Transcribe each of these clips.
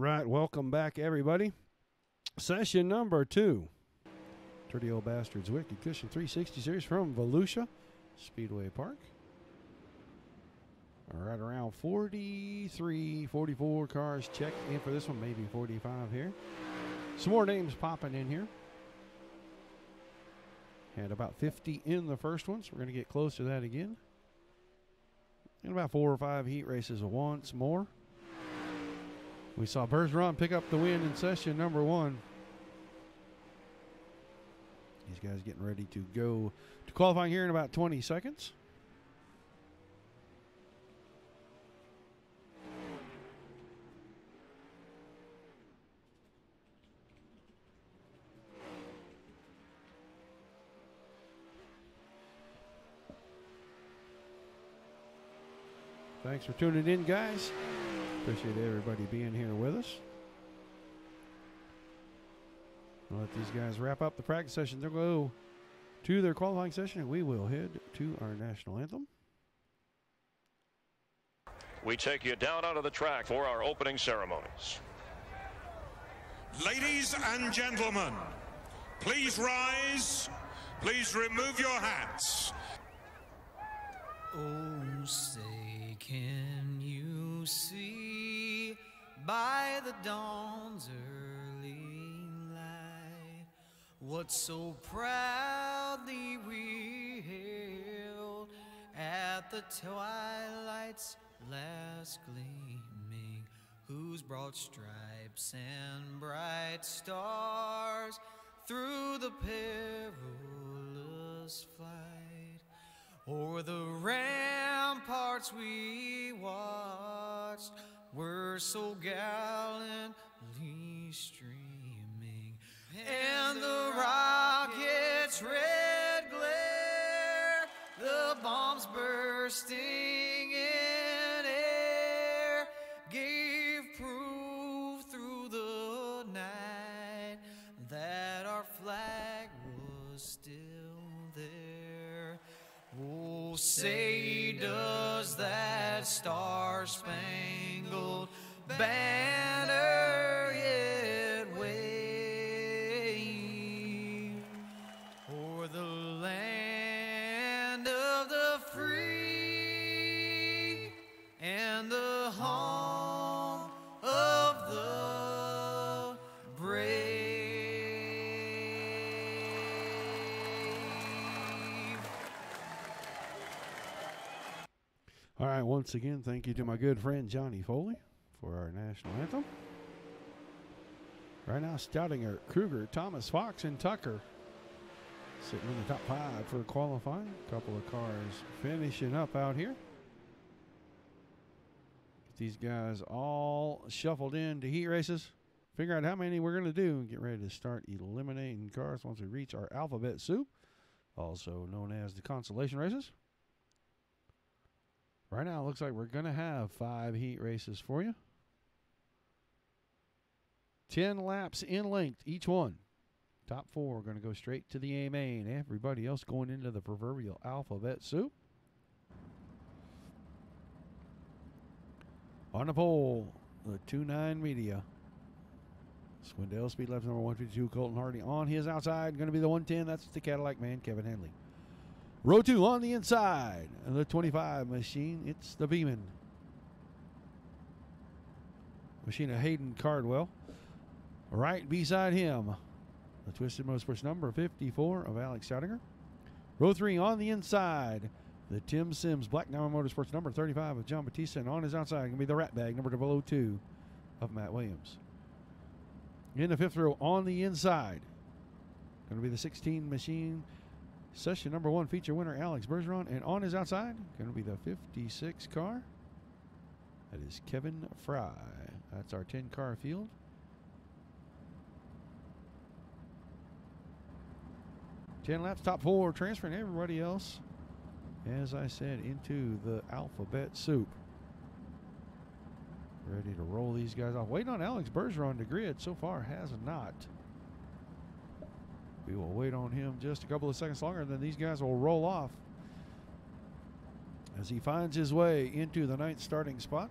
right, welcome back, everybody. Session number 2. Dirty Old Bastards Wicked Cushion 360 Series from Volusia Speedway Park. Right around 43, 44 cars checked in for this one, maybe 45 here. Some more names popping in here. Had about 50 in the first one, so we're going to get close to that again. And about 4 or 5 heat races once more. We saw Bergeron pick up the win in session number 1. These guys getting ready to go to qualifying here in about 20 seconds. Thanks for tuning in, guys. Appreciate everybody being here with us. I'll let these guys wrap up the practice session. They'll go to their qualifying session, and we will head to our national anthem. We take you down onto the track for our opening ceremonies. Ladies and gentlemen, please rise. Please remove your hats. Oh, say, can you see by the dawn's early light what so proudly we hailed at the twilight's last gleaming, whose broad stripes and bright stars through the perilous flight o'er the ramparts we watched were so gallantly streaming, and the rocket's red glare, the bombs bursting in air, gave proof through the night that our flag was still there. Oh, say does that star-spangled banner yet wave o'er the land of the free and the home of the brave? All right, once again, thank you to my good friend Johnny Foley for our national anthem. Right now, Stoudinger, Kruger, Thomas, Fox, and Tucker sitting in the top 5 for qualifying. A couple of cars finishing up out here. Get these guys all shuffled into heat races. Figure out how many we're going to do and get ready to start eliminating cars once we reach our alphabet soup, also known as the consolation races. Right now, it looks like we're going to have 5 heat races for you. 10 laps in length, each one. Top 4 are going to go straight to the A main. Everybody else going into the proverbial alphabet soup. On the pole, the 2-9 Media. Swindell Speed left number 152, Colton Hardy on his outside. Going to be the 110. That's the Cadillac man, Kevin Henley. Row 2 on the inside. And the 25 machine, it's the Beeman. Machine of Hayden Cardwell. Right beside him, the Twisted Motorsports number 54 of Alex Stoudinger. Row 3 on the inside, the Tim Sims Black Diamond Motorsports number 35 of John Batista. And on his outside, going to be the Rat Bag number 002 of Matt Williams. In the 5th row on the inside, going to be the 16 machine. Session number 1 feature winner Alex Bergeron, and on his outside going to be the 56 car. That is Kevin Fry. That's our 10 car field. Ten laps, top 4, transferring everybody else, as I said, into the alphabet soup. Ready to roll these guys off. Waiting on Alex Bergeron to grid. So far has not. We will wait on him just a couple of seconds longer, and then these guys will roll off as he finds his way into the 9th starting spot.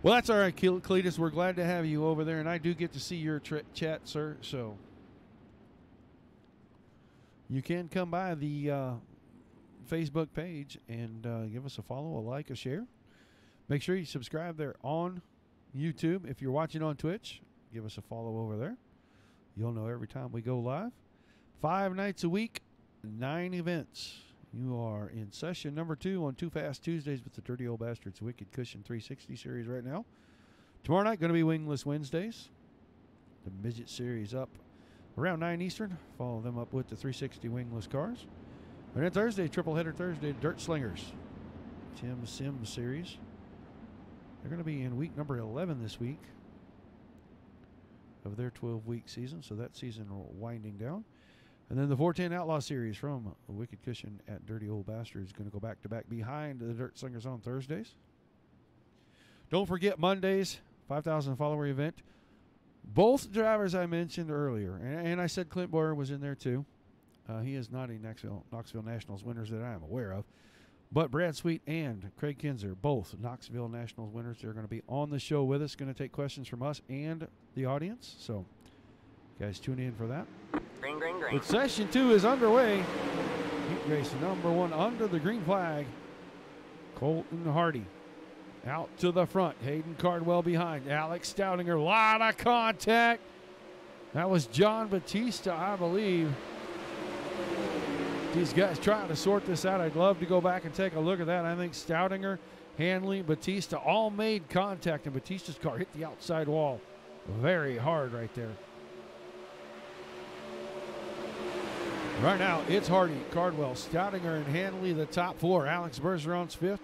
Well, that's all right, Cletus. We're glad to have you over there, and I do get to see your chat, sir. So you can come by the Facebook page and give us a follow, a like, a share. Make sure you subscribe there on YouTube. If you're watching on Twitch, give us a follow over there. You'll know every time we go live. 5 nights a week, 9 events. You are in session number 2 on Too Fast Tuesdays with the Dirty Old Bastards Wicked Cushion 360 series right now. Tomorrow night, going to be Wingless Wednesdays. The Midget series up around 9 Eastern. Follow them up with the 360 Wingless cars. And then Thursday, triple header Thursday, Dirt Slingers. Tim Sims series. They're going to be in week number 11 this week of their 12-week season. So that season winding down. And then the 410 Outlaw Series from Wicked Cushion at Dirty Old Bastards is going to go back-to-back behind the Dirt Slingers on Thursdays. Don't forget Mondays, 5,000 follower event. Both drivers I mentioned earlier, and I said Clint Boyer was in there too. He is not a Knoxville Nationals winners that I am aware of. But Brad Sweet and Craig Kinzer, both Knoxville Nationals winners, they're going to be on the show with us, going to take questions from us and the audience. So, guys, tune in for that. Green, green, green. But session 2 is underway. Heat race number 1 under the green flag. Colton Hardy out to the front. Hayden Cardwell behind. Alex Stoudinger, a lot of contact. That was John Batista, I believe. These guys trying to sort this out. I'd love to go back and take a look at that. I think Stoudinger, Hanley, Batista all made contact, and Batista's car hit the outside wall very hard right there. Right now, it's Hardy, Cardwell, Stoudinger, and Hanley, the top 4. Alex Bergeron's 5th.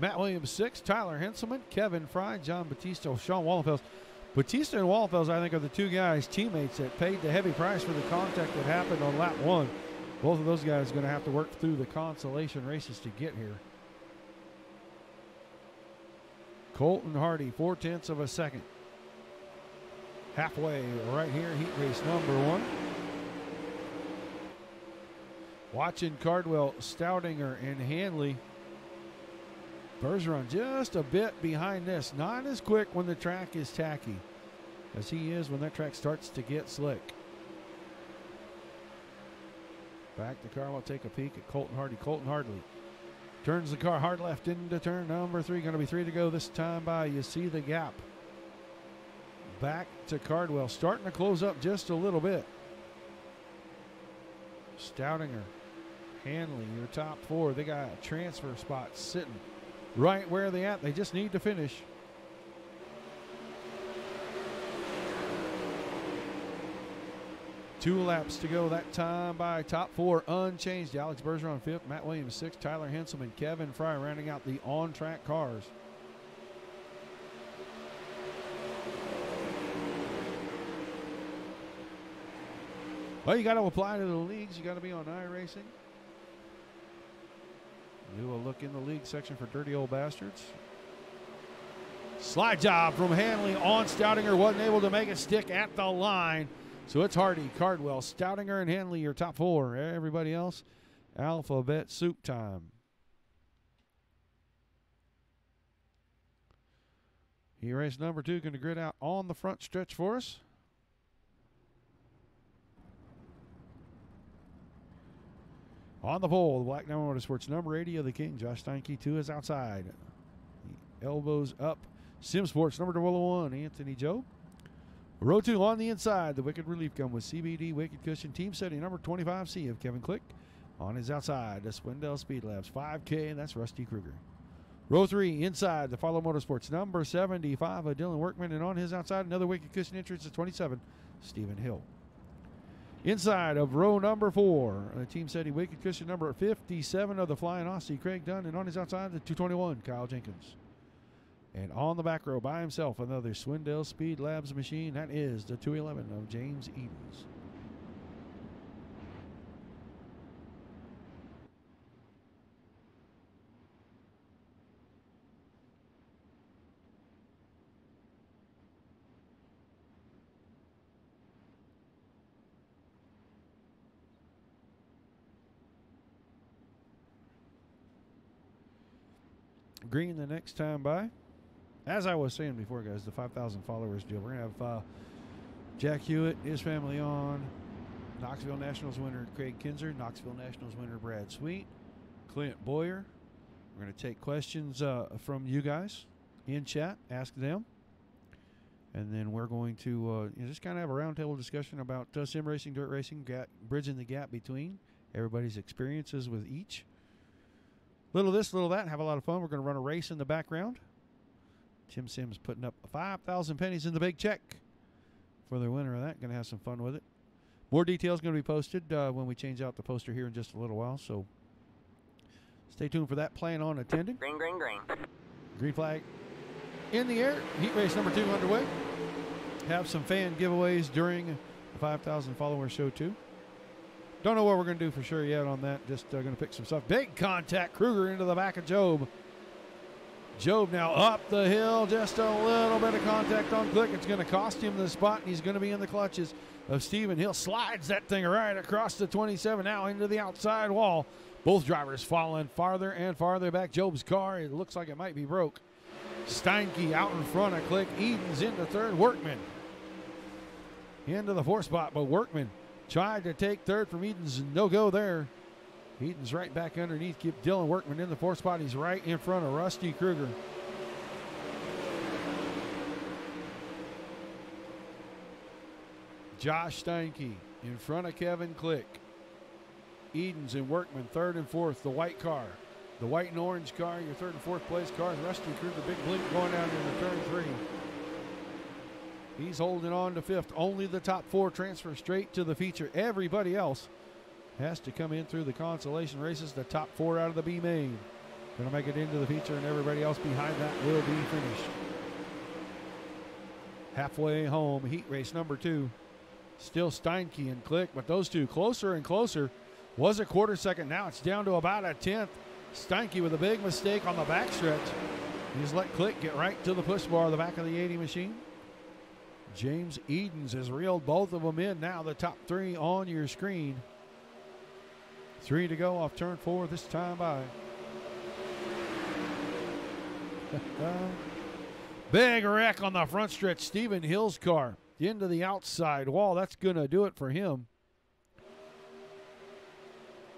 Matt Williams 6th. Tyler Henselman, Kevin Fry, John Batista, Sean Wallenfels. Batista and Wallenfels, I think, are the 2 guys, teammates, that paid the heavy price for the contact that happened on lap 1. Both of those guys are going to have to work through the consolation races to get here. Colton Hardy, 0.4 of a second. Halfway right here, heat race number 1. Watching Cardwell, Stoudinger, and Hanley. Bergeron just a bit behind this. Not as quick when the track is tacky as he is when that track starts to get slick. Back to car, we'll take a peek at Colton Hardy. Colton Hardy turns the car hard left into turn number 3. Going to be 3 to go this time by. You see the gap. Back to Cardwell. Starting to close up just a little bit. Stoudinger, Hanley, your top 4. They got a transfer spot sitting right where they at. They just need to finish. Two laps to go that time by. Top 4 unchanged. Alex Bergeron 5th, Matt Williams 6th, Tyler Henselman, Kevin Fry rounding out the on-track cars. Well, you got to apply to the leagues. You got to be on iRacing. Do a look in the league section for Dirty Old Bastards. Slide job from Hanley on Stoudinger. Wasn't able to make it stick at the line. So it's Hardy, Cardwell, Stoudinger, and Hanley, your top 4. Everybody else, alphabet soup time. Heat race number 2 going to grid out on the front stretch for us. On the pole, the Black Diamond Motorsports number 80 of the King. Josh Steinke to his outside. The elbows up. Sim Sports number 101, Anthony Joe. Row 2 on the inside. The Wicked Relief Gun with CBD Wicked Cushion. Team setting number 25C of Kevin Click. On his outside, the Swindell Speed Labs 5K, and that's Rusty Kruger. Row 3 inside. The Follow Motorsports number 75 of Dylan Workman. And on his outside, another Wicked Cushion entrance is 27, Stephen Hill. Inside of row number 4, Team City Wicked Cushion number 57 of the Flying Aussie, Craig Dunn. And on his outside, the 221, Kyle Jenkins. And on the back row by himself, another Swindell Speed Labs machine. That is the 211 of James Edens. Green the next time by. as I was saying before, guys, the 5,000 followers deal. We're going to have Jack Hewitt, his family on, Knoxville Nationals winner Craig Kinzer, Knoxville Nationals winner Brad Sweet, Clint Boyer. We're going to take questions from you guys in chat, ask them. And then we're going to just kind of have a roundtable discussion about sim racing, dirt racing, bridging the gap between everybody's experiences with each. Little this, little that, have a lot of fun. We're going to run a race in the background. Tim Sims putting up 5,000 pennies in the big check for the winner of that. Going to have some fun with it. More details going to be posted when we change out the poster here in just a little while. So stay tuned for that. Plan on attending. Green, green, green. Green flag in the air. Heat race number 2 underway. Have some fan giveaways during the 5,000 follower show too. Don't know what we're going to do for sure yet on that. Just going to pick some stuff. Big contact. Kruger into the back of Job. Job now up the hill. Just a little bit of contact on Click. It's going to cost him the spot, and he's going to be in the clutches of Stephen Hill. Slides that thing right across the 27 now into the outside wall. Both drivers falling farther and farther back. Job's car, it looks like it might be broke. Steinke out in front of Click. Edens into third. Workman into the 4th spot, but Workman tried to take third from Edens. No go there. Edens right back underneath. Keep Dylan Workman in the 4th spot. He's right in front of Rusty Kruger. Josh Steinke in front of Kevin Click. Edens and Workman 3rd and 4th. The white car. The white and orange car, your 3rd and 4th place cars. Rusty Kruger, big blink going down into turn 3. He's holding on to 5th. Only the top 4 transfer straight to the feature. Everybody else has to come in through the consolation races. The top 4 out of the B main going to make it into the feature, and everybody else behind that will be finished. Halfway home, heat race number 2. Still Steinke and Click, but those two closer and closer. Was a quarter second. Now it's down to about a 10th. Steinke with a big mistake on the backstretch. He just let Click get right to the push bar of the back of the 80 machine. James Edens has reeled both of them in. Now the top 3 on your screen. 3 to go off turn 4 this time by. Big wreck on the front stretch. Stephen Hill's car into the outside wall. That's going to do it for him.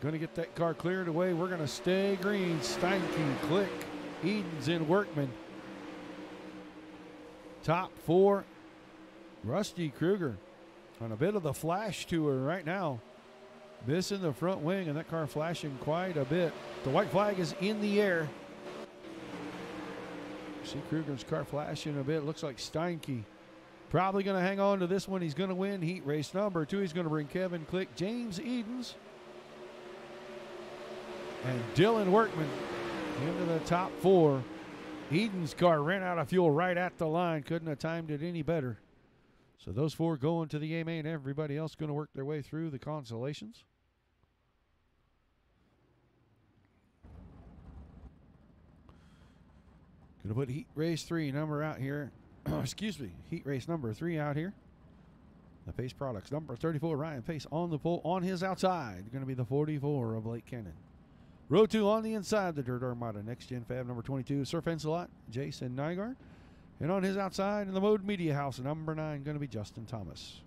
Going to get that car cleared away. We're going to stay green. Steinke, Click, Edens, and Workman. Top 4. Rusty Kruger on a bit of the flash tour right now. Missing the front wing, and that car flashing quite a bit. The white flag is in the air. See Kruger's car flashing a bit. Looks like Steinke probably going to hang on to this one. He's going to win heat race number 2. He's going to bring Kevin Click, James Edens, and Dylan Workman into the top 4. Edens' car ran out of fuel right at the line. Couldn't have timed it any better. So those 4 going to the A main. Everybody else going to work their way through the consolations. Going to put heat race 3 number out here. Excuse me. Heat race number 3 out here. The Pace Products number 34. Ryan Pace on the pole on his outside. Going to be the 44 of Blake Cannon. Row 2 on the inside. The Dirt Armada Next Gen Fab number 22. Surf Ensalot. Jason Nygaard. And on his outside in the Mode Media House, number 9, going to be Justin Thomas.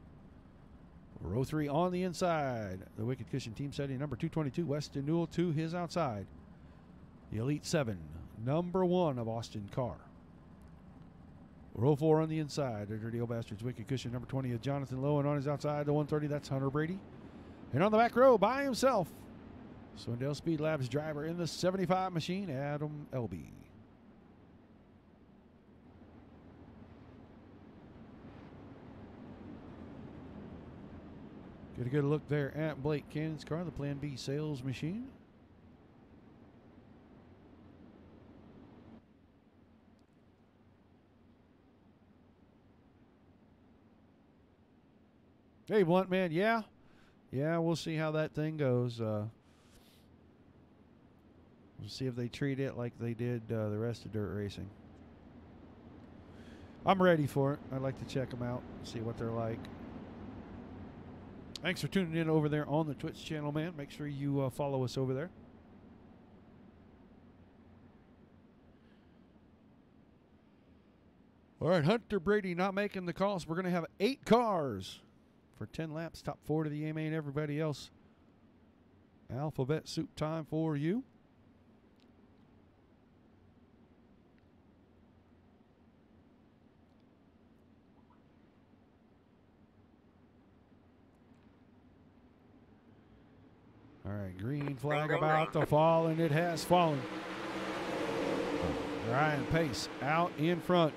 Row 3 on the inside. The Wicked Cushion team setting number 222, Weston Newell to his outside. The Elite 7, number 1 of Austin Carr. Row 4 on the inside. The Dirty Old Bastards Wicked Cushion number 20 of Jonathan Lowe. And on his outside, the 130, that's Hunter Brady. And on the back row by himself, Swindell Speed Labs driver in the 75 machine, Adam Elby. Get a good look there at Blake Cannon's car, the Plan B sales machine. Hey, Blunt Man, yeah, we'll see how that thing goes. We'll see if they treat it like they did the rest of dirt racing. I'm ready for it. I'd like to check them out, see what they're like. Thanks for tuning in over there on the Twitch channel, man. Make sure you follow us over there. All right, Hunter Brady not making the call, so we're going to have 8 cars for 10 laps. Top 4 to the AMA and everybody else. Alphabet soup time for you. All right, green flag about to fall, and it has fallen. Ryan Pace out in front.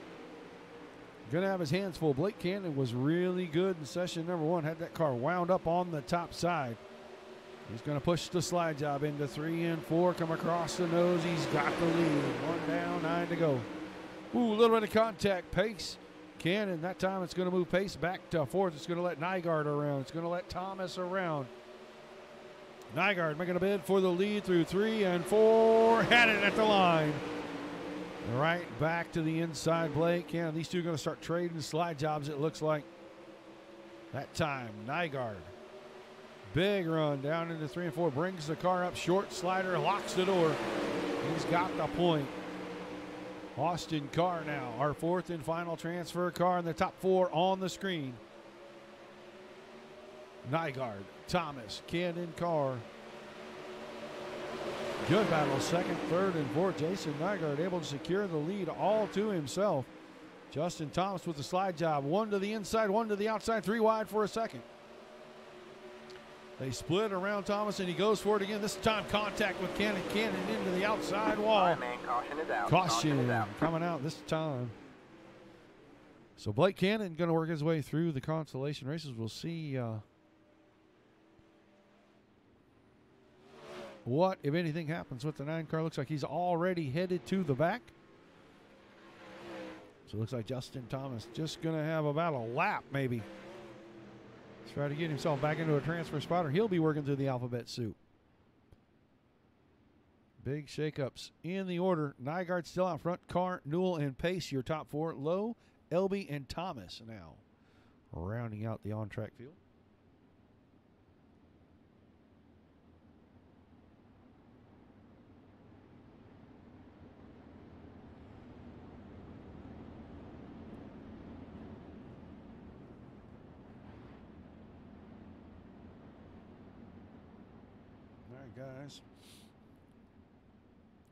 Going to have his hands full. Blake Cannon was really good in session number 1. Had that car wound up on the top side. He's going to push the slide job into 3 and 4. Come across the nose. He's got the lead. 1 down, 9 to go. Ooh, a little bit of contact. Pace. Cannon, that time it's going to move Pace back to 4th. It's going to let Nygaard around. It's going to let Thomas around. Nygaard making a bid for the lead through 3 and 4. Had it at the line. Right back to the inside, Blake Cannon. These two are going to start trading slide jobs, it looks like. That time, Nygaard. Big run down into 3 and 4. Brings the car up short. Slider locks the door. He's got the point. Austin Carr now, our 4th and final transfer car in the top 4 on the screen. Nygaard, Thomas, Cannon, Carr. Good battle, 2nd, 3rd, and 4th. Jason Nygaard able to secure the lead all to himself. Justin Thomas with the slide job. 1 to the inside, 1 to the outside, 3 wide for a second. They split around Thomas, and he goes for it again. This time contact with Cannon. Cannon into the outside wall. All right, man, caution is out. Caution is out. coming out this time. So Blake Cannon going to work his way through the consolation races. We'll see what, if anything, happens with the 9 car. Looks like he's already headed to the back. So it looks like Justin Thomas just going to have about a lap maybe. Let's try to get himself back into a transfer spot, or he'll be working through the alphabet soup. Big shakeups in the order. Nygaard still out front. Carr, Newell, and Pace, your top 4. Lowe, Elby, and Thomas now rounding out the on-track field. Guys,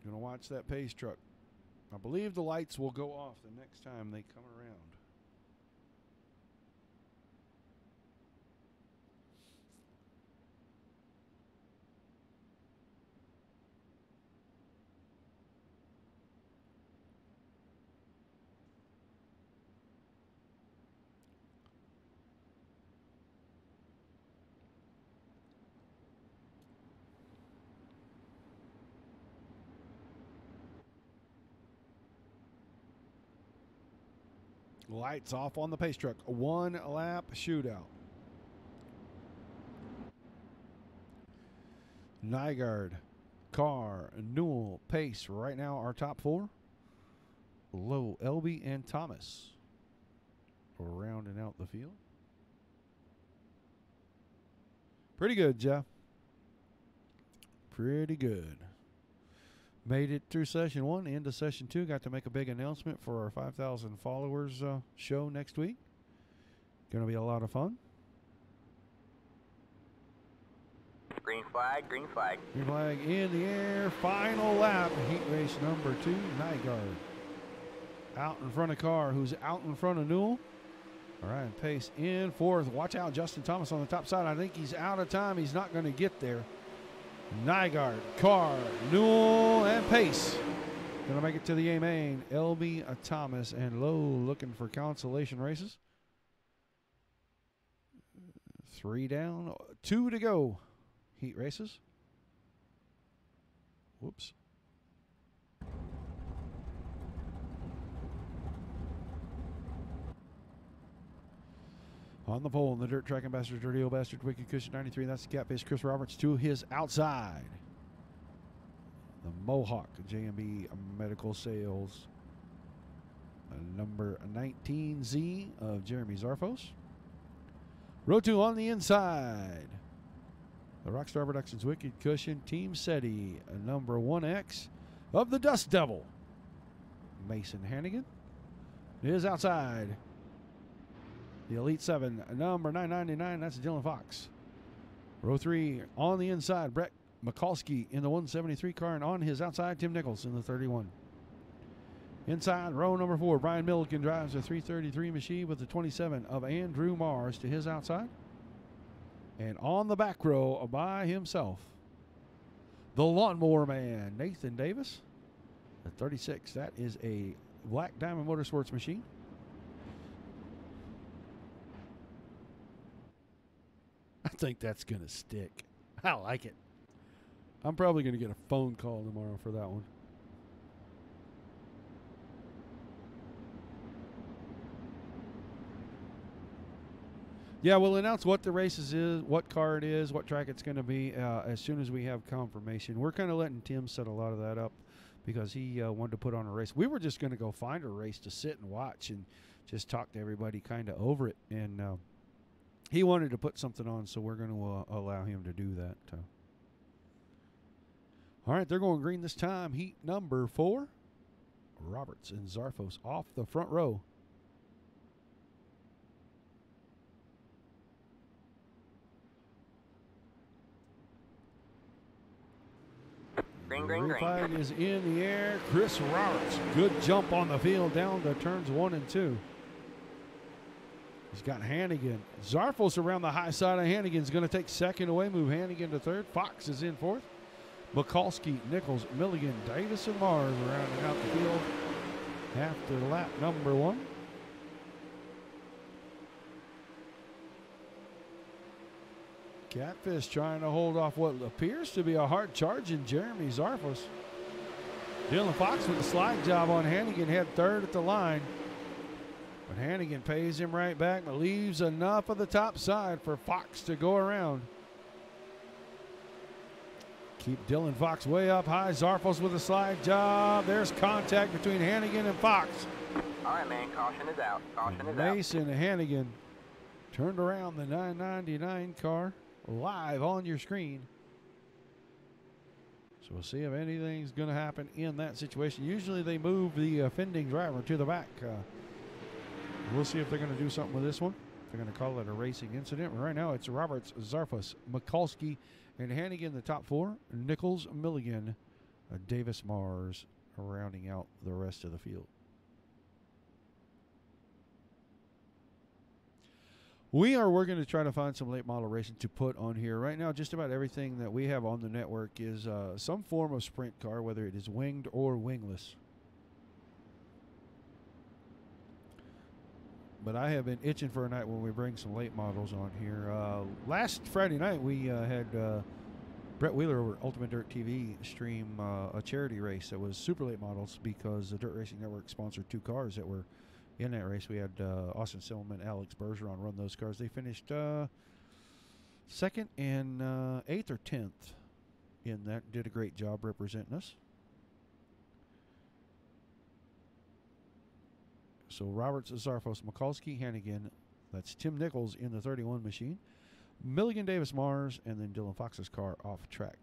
gonna watch that Pace truck. I believe the lights will go off the next time they come around. Lights off on the Pace truck. 1 lap shootout. Nygaard, Carr, Newell, Pace. Right now our top 4. Lowe, Elby, and Thomas rounding out the field. Pretty good, Jeff. Pretty good. Made it through session 1 into session 2. Got to make a big announcement for our 5,000 followers show next week. Going to be a lot of fun. Green flag, green flag. Green flag in the air. Final lap. Heat race number 2. Nygaard out in front of Carr, who's out in front of Newell. All right, Pace in 4th. Watch out, Justin Thomas on the top side. I think he's out of time. He's not going to get there. Nygaard, Carr, Newell, and Pace. Going to make it to the A main. Elby, Thomas, and Lowe looking for consolation races. 3 down, 2 to go. Heat races. Whoops. On the pole, in the dirt track ambassador, Dirty Old Bastard, Wicked Cushion 93. That's the cat-based Chris Roberts to his outside. The Mohawk, JMB Medical Sales. Number 19Z of Jeremy Zarfos. Row 2 on the inside. The Rockstar Productions Wicked Cushion Team SETI, number 1X of the Dust Devil. Mason Hannigan. is outside. The Elite 7, number 999, that's Dylan Fox. Row 3 on the inside, Brett Mikulski in the 173 car, and on his outside, Tim Nichols in the 31. Inside, row number 4, Brian Milliken drives a 333 machine with the 27 of Andrew Mars to his outside. And on the back row by himself, the Lawnmower Man, Nathan Davis, the 36. That is a Black Diamond Motorsports machine. I think that's going to stick. I like it. I'm probably going to get a phone call tomorrow for that one. Yeah, we'll announce what the races is, what car it is, what track it's going to be as soon as we have confirmation. We're kind of letting Tim set a lot of that up because he wanted to put on a race. We were just going to go find a race to sit and watch and just talk to everybody kind of over it. And he wanted to put something on, so we're going to allow him to do that. All right, they're going green this time. Heat number 4. Roberts and Zarfos off the front row. Green, green, green. Flag is in the air. Chris Roberts, good jump on the field down to turns 1 and 2. He's got Hannigan. Zarfos around the high side of Hannigan's going to take second away, move Hannigan to third. Fox is in fourth. Mikulski, Nichols, Milligan, Davis, and Mars rounding out the field after lap number 1. Catfish trying to hold off what appears to be a hard charge in Jeremy Zarfos. Dylan Fox with the slide job on Hannigan, had third at the line. But Hannigan pays him right back, but leaves enough of the top side for Fox to go around. Keep Dylan Fox way up high. Zarfos with a slide job. There's contact between Hannigan and Fox. All right, man. Caution is out. Caution is out. Mason Hannigan turned around the 999 car live on your screen. So we'll see if anything's going to happen in that situation. Usually they move the offending driver to the back. We'll see if they're going to do something with this one. They're going to call it a racing incident. Right now it's Roberts, Zarfos, Mikulski, and Hannigan, the top 4. Nichols, Milligan, Davis, Mars, rounding out the rest of the field. We are working to try to find some late model racing to put on here. Right now, just about everything that we have on the network is some form of sprint car, whether it is winged or wingless. But I have been itching for a night when we bring some late models on here. Last Friday night, we had Brett Wheeler over at Ultimate Dirt TV stream a charity race that was super late models because the Dirt Racing Network sponsored 2 cars that were in that race. We had Austin Silverman, Alex Bergeron run those cars. They finished 2nd and 8th or 10th in that. Did a great job representing us. So Roberts, Zarfos, Mikulski, Hannigan. That's Tim Nichols in the 31 machine. Milligan, Davis, Mars, and then Dylan Fox's car off track.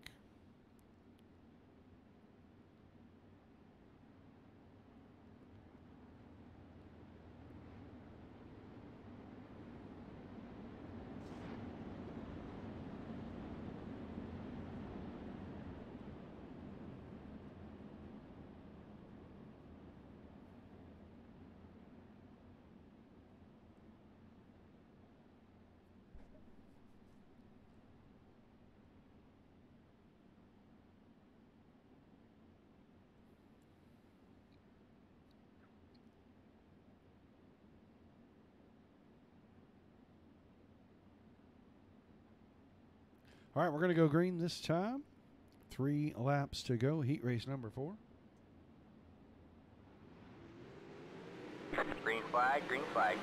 All right, we're going to go green this time. 3 laps to go. Heat race number 4. Green flag, green flag.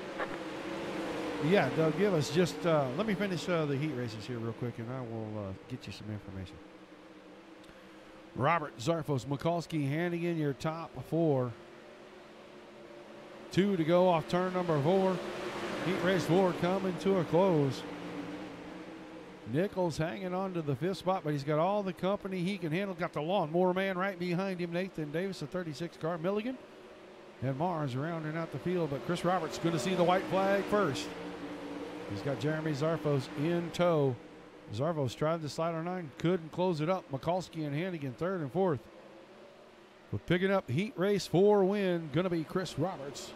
Yeah, they'll give us just, let me finish the heat races here real quick, and I will get you some information. Robert, Zarfos, Mikulski, Hannigan, your top 4. 2 to go off turn number 4. Heat race 4 coming to a close. Nichols hanging on to the 5th spot, but he's got all the company he can handle. Got the Lawnmower Man right behind him, Nathan Davis, the 36 car. Milligan and Mars rounding out the field, but Chris Roberts going to see the white flag first. He's got Jeremy Zarfos in tow. Zarfos tried to slide on 9, couldn't close it up. Mikulski and Hannigan third and fourth. But picking up heat race 4 win, going to be Chris Roberts.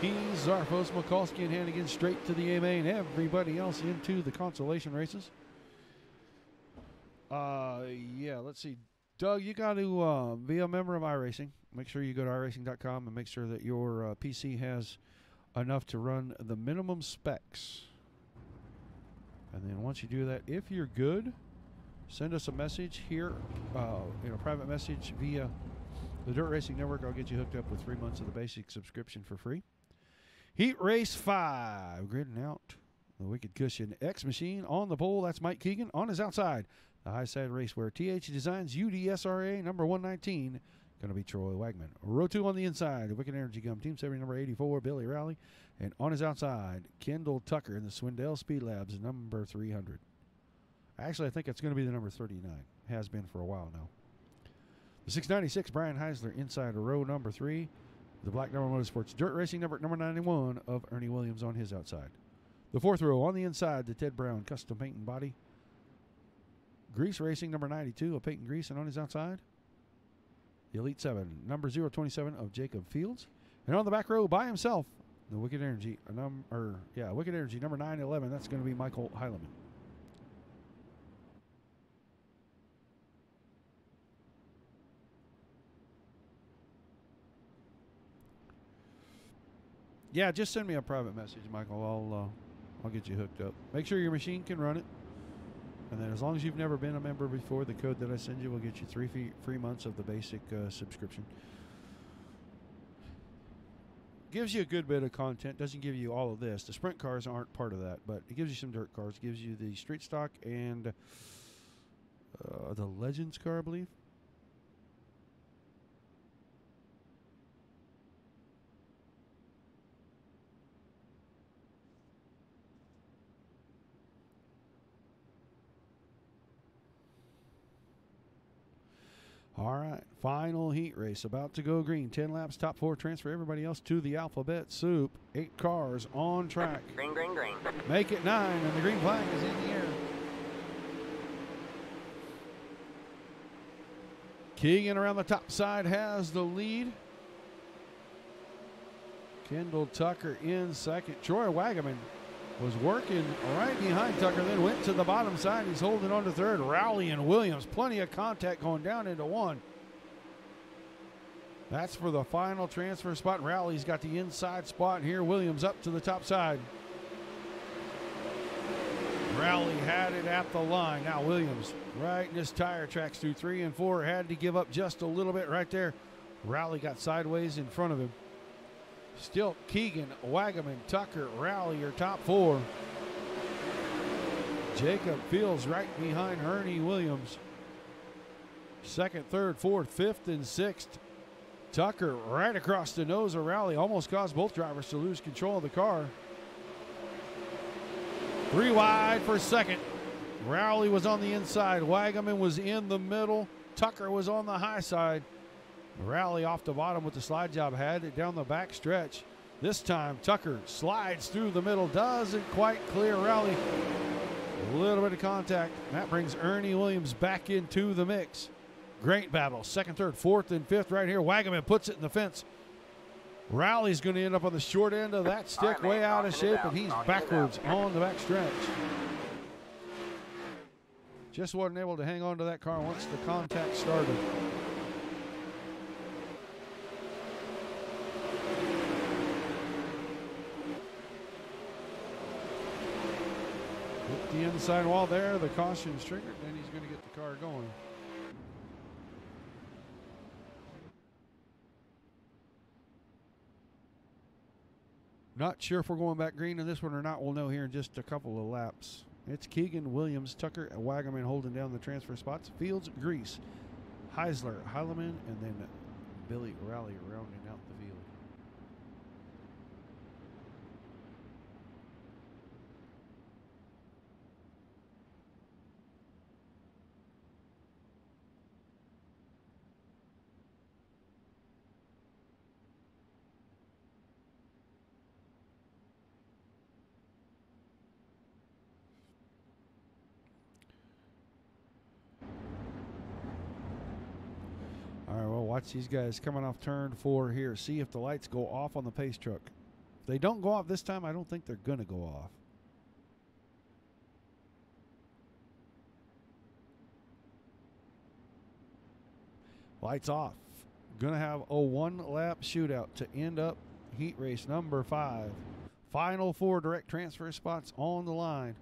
He's Zarfos, Mikulski, and Hannigan straight to the A main. Everybody else into the consolation races. Yeah, let's see. Doug, you got to be a member of iRacing. Make sure you go to iRacing.com and make sure that your PC has enough to run the minimum specs. And then once you do that, if you're good, send us a message here, a private message via the Dirt Racing Network. I'll get you hooked up with 3 months of the basic subscription for free. Heat Race 5, gridding out the Wicked Cushion X Machine on the pole. That's Mike Keegan. On his outside, the High Side Raceware TH Designs UDSRA number 119. Going to be Troy Wagman. Row 2 on the inside, Wicked Energy Gum Team 70 number 84, Billy Rowley. And on his outside, Kendall Tucker in the Swindell Speed Labs number 300. Actually, I think it's going to be the number 39. Has been for a while now. The 696, Brian Heisler inside row number 3. The Black Number Motorsports Dirt Racing number 91 of Ernie Williams on his outside. The 4th row on the inside, the Ted Brown Custom Paint and Body. Grease Racing number 92 of Peyton Grease, and on his outside, the Elite 7, number 027 of Jacob Fields. And on the back row by himself, the Wicked Energy, Wicked Energy number 911. That's going to be Michael Heileman. Yeah, just send me a private message, Michael. I'll get you hooked up. Make sure your machine can run it. And then as long as you've never been a member before, the code that I send you will get you 3 free months of the basic subscription. Gives you a good bit of content. Doesn't give you all of this. The sprint cars aren't part of that, but it gives you some dirt cars. Gives you the street stock and the Legends car, I believe. All right, final heat race about to go green. 10 laps, top 4 transfer everybody else to the alphabet soup. 8 cars on track. Green, green, green. Make it 9, and the green flag is in the air. Keegan around the top side has the lead. Kendall Tucker in second. Troy Wagaman was working right behind Tucker, then went to the bottom side. He's holding on to third. Rowley and Williams, plenty of contact going down into 1. That's for the final transfer spot. Rowley's got the inside spot here. Williams up to the top side. Rowley had it at the line. Now Williams right in his tire tracks through 3 and 4. Had to give up just a little bit right there. Rowley got sideways in front of him. Still Keegan, Wagaman, Tucker, Rowley are top 4. Jacob Fields right behind Ernie Williams. Second, third, fourth, fifth, and sixth. Tucker right across the nose of Rowley. Almost caused both drivers to lose control of the car. 3 wide for second. Rowley was on the inside. Wagaman was in the middle. Tucker was on the high side. Rowley off the bottom with the slide job, had it down the back stretch. This time Tucker slides through the middle, doesn't quite clear Rowley. A little bit of contact. That brings Ernie Williams back into the mix. Great battle. Second, third, fourth, and fifth right here. Wagaman puts it in the fence. Rowley's going to end up on the short end of that stick, way out of shape, and he's backwards on the back stretch. Just wasn't able to hang on to that car once the contact started. Hit the inside wall there. The caution's triggered, and he's going to get the car going. Not sure if we're going back green in this one or not. We'll know here in just a couple of laps. It's Keegan, Williams, Tucker, and Wagaman holding down the transfer spots. Fields, Grease, Heisler, Heileman, and then Billy Rowley rounding out the field. watch these guys coming off turn 4 here. See if the lights go off on the pace truck. If they don't go off this time, I don't think they're going to go off. Lights off. Going to have a 1-lap shootout to end up heat race number 5. Final 4 direct transfer spots on the line.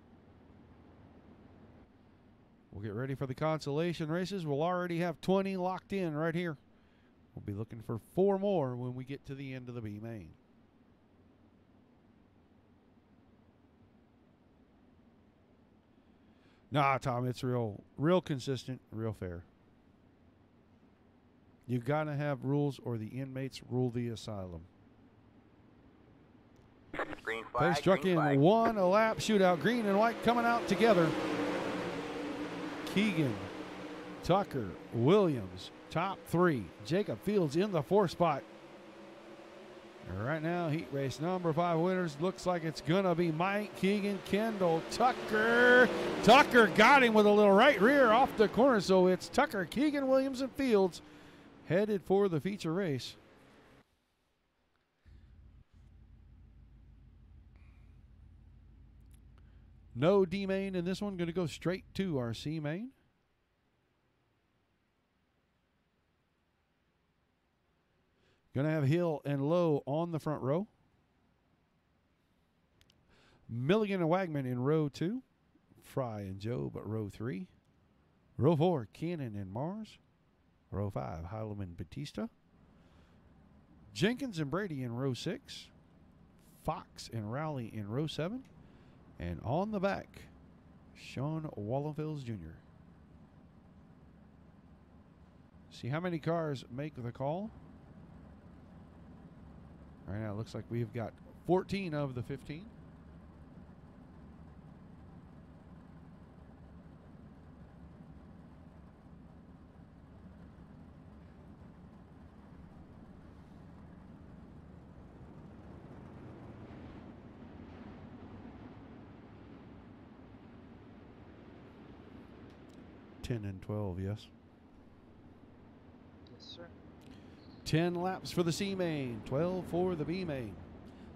We'll get ready for the consolation races. We'll already have 20 locked in right here. We'll be looking for 4 more when we get to the end of the B main. Nah, Tom, it's real consistent, real fair. You got to have rules or the inmates rule the asylum. Green flag, Pace truck green in flag. 1 a lap shootout. Green and white coming out together. Keegan, Tucker, Williams, top 3. Jacob Fields in the 4th spot. And right now, heat race number 5 winners. Looks like it's going to be Mike, Keegan, Kendall, Tucker. Tucker got him with a little right rear off the corner. So it's Tucker, Keegan, Williams, and Fields headed for the feature race. No D main in this one. Going to go straight to our C main. Going to have Hill and Lowe on the front row. Milligan and Wagman in row 2. Fry and Job at row 3. Row 4, Cannon and Mars. Row 5, Hylam and Batista. Jenkins and Brady in row 6. Fox and Rowley in row 7. And on the back, Sean Wallenfels Jr. See how many cars make the call. Right now, it looks like we've got 14 of the 15. And 12, yes. Yes, sir. 10 laps for the C main, 12 for the B main.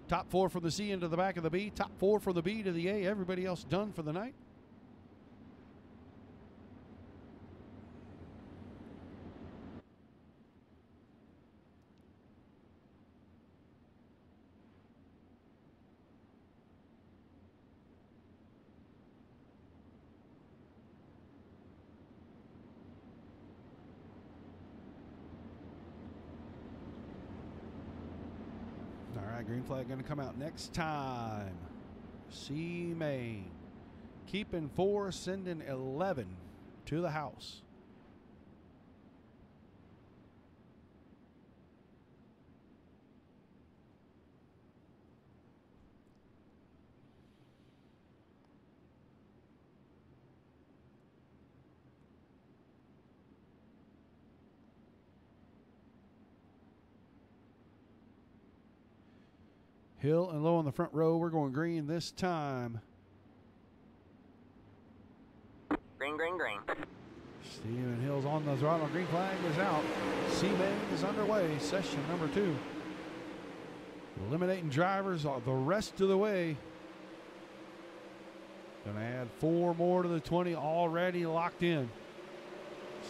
Top 4 from the C into the back of the B, top 4 from the B to the A. Everybody else done for the night. Green flag going to come out next time. C main. Keeping 4, sending 11 to the house. Hill and Lowe on the front row. We're going green this time. Green, green, green. Steven Hill's on the throttle. Green flag is out. C-Main is underway. Session number 2. Eliminating drivers the rest of the way. Going to add 4 more to the 20 already locked in.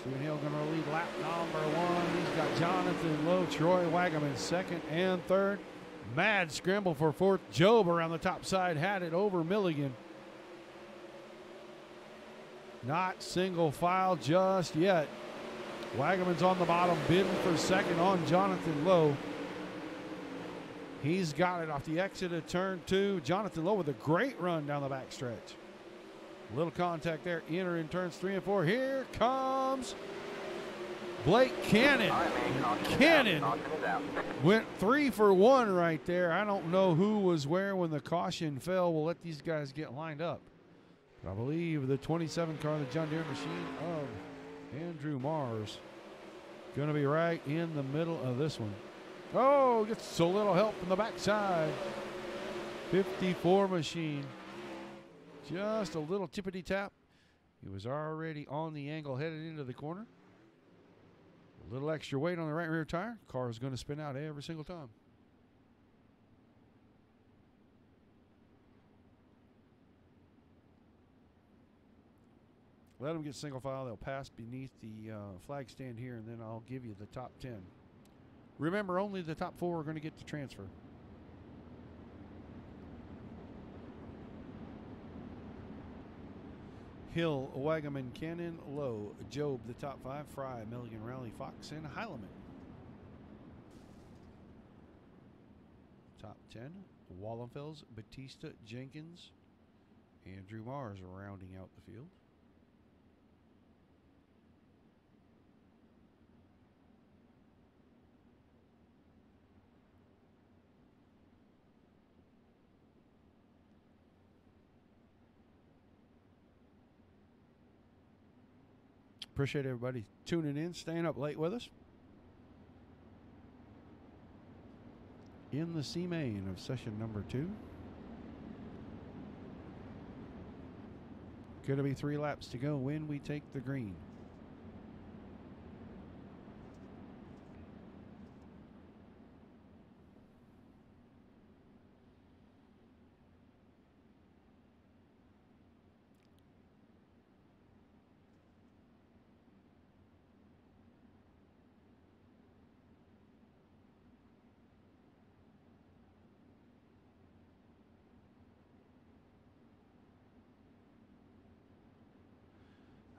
Steven Hill going to lead lap number 1. He's got Jonathan Lowe, Troy Wagaman second and third. Mad scramble for 4th. Job around the top side had it over Milligan. Not single file just yet. Wagaman's on the bottom, bidding for 2nd on Jonathan Lowe. He's got it off the exit of turn 2. Jonathan Lowe with a great run down the back stretch. Little contact there. Enter in turns 3 and 4. Here comes Blake Cannon. Cannon went 3 for 1 right there. I don't know who was where when the caution fell. We'll let these guys get lined up. But I believe the 27 car, the John Deere machine of Andrew Mars, going to be right in the middle of this one. Oh, gets a little help from the backside. 54 machine. Just a little tippity tap. He was already on the angle headed into the corner. A little extra weight on the right rear tire. Car is going to spin out every single time. Let them get single file. They'll pass beneath the flag stand here, and then I'll give you the top 10. Remember, only the top 4 are going to get to transfer. Hill, Wagaman, Cannon, Lowe, Job, the top 5, Fry, Milligan, Rowley, Fox, and Heileman. Top 10, Wallenfels, Batista, Jenkins, Andrew Mars rounding out the field. Appreciate everybody tuning in, staying up late with us. In the C main of session number 2. Going to be 3 laps to go when we take the green.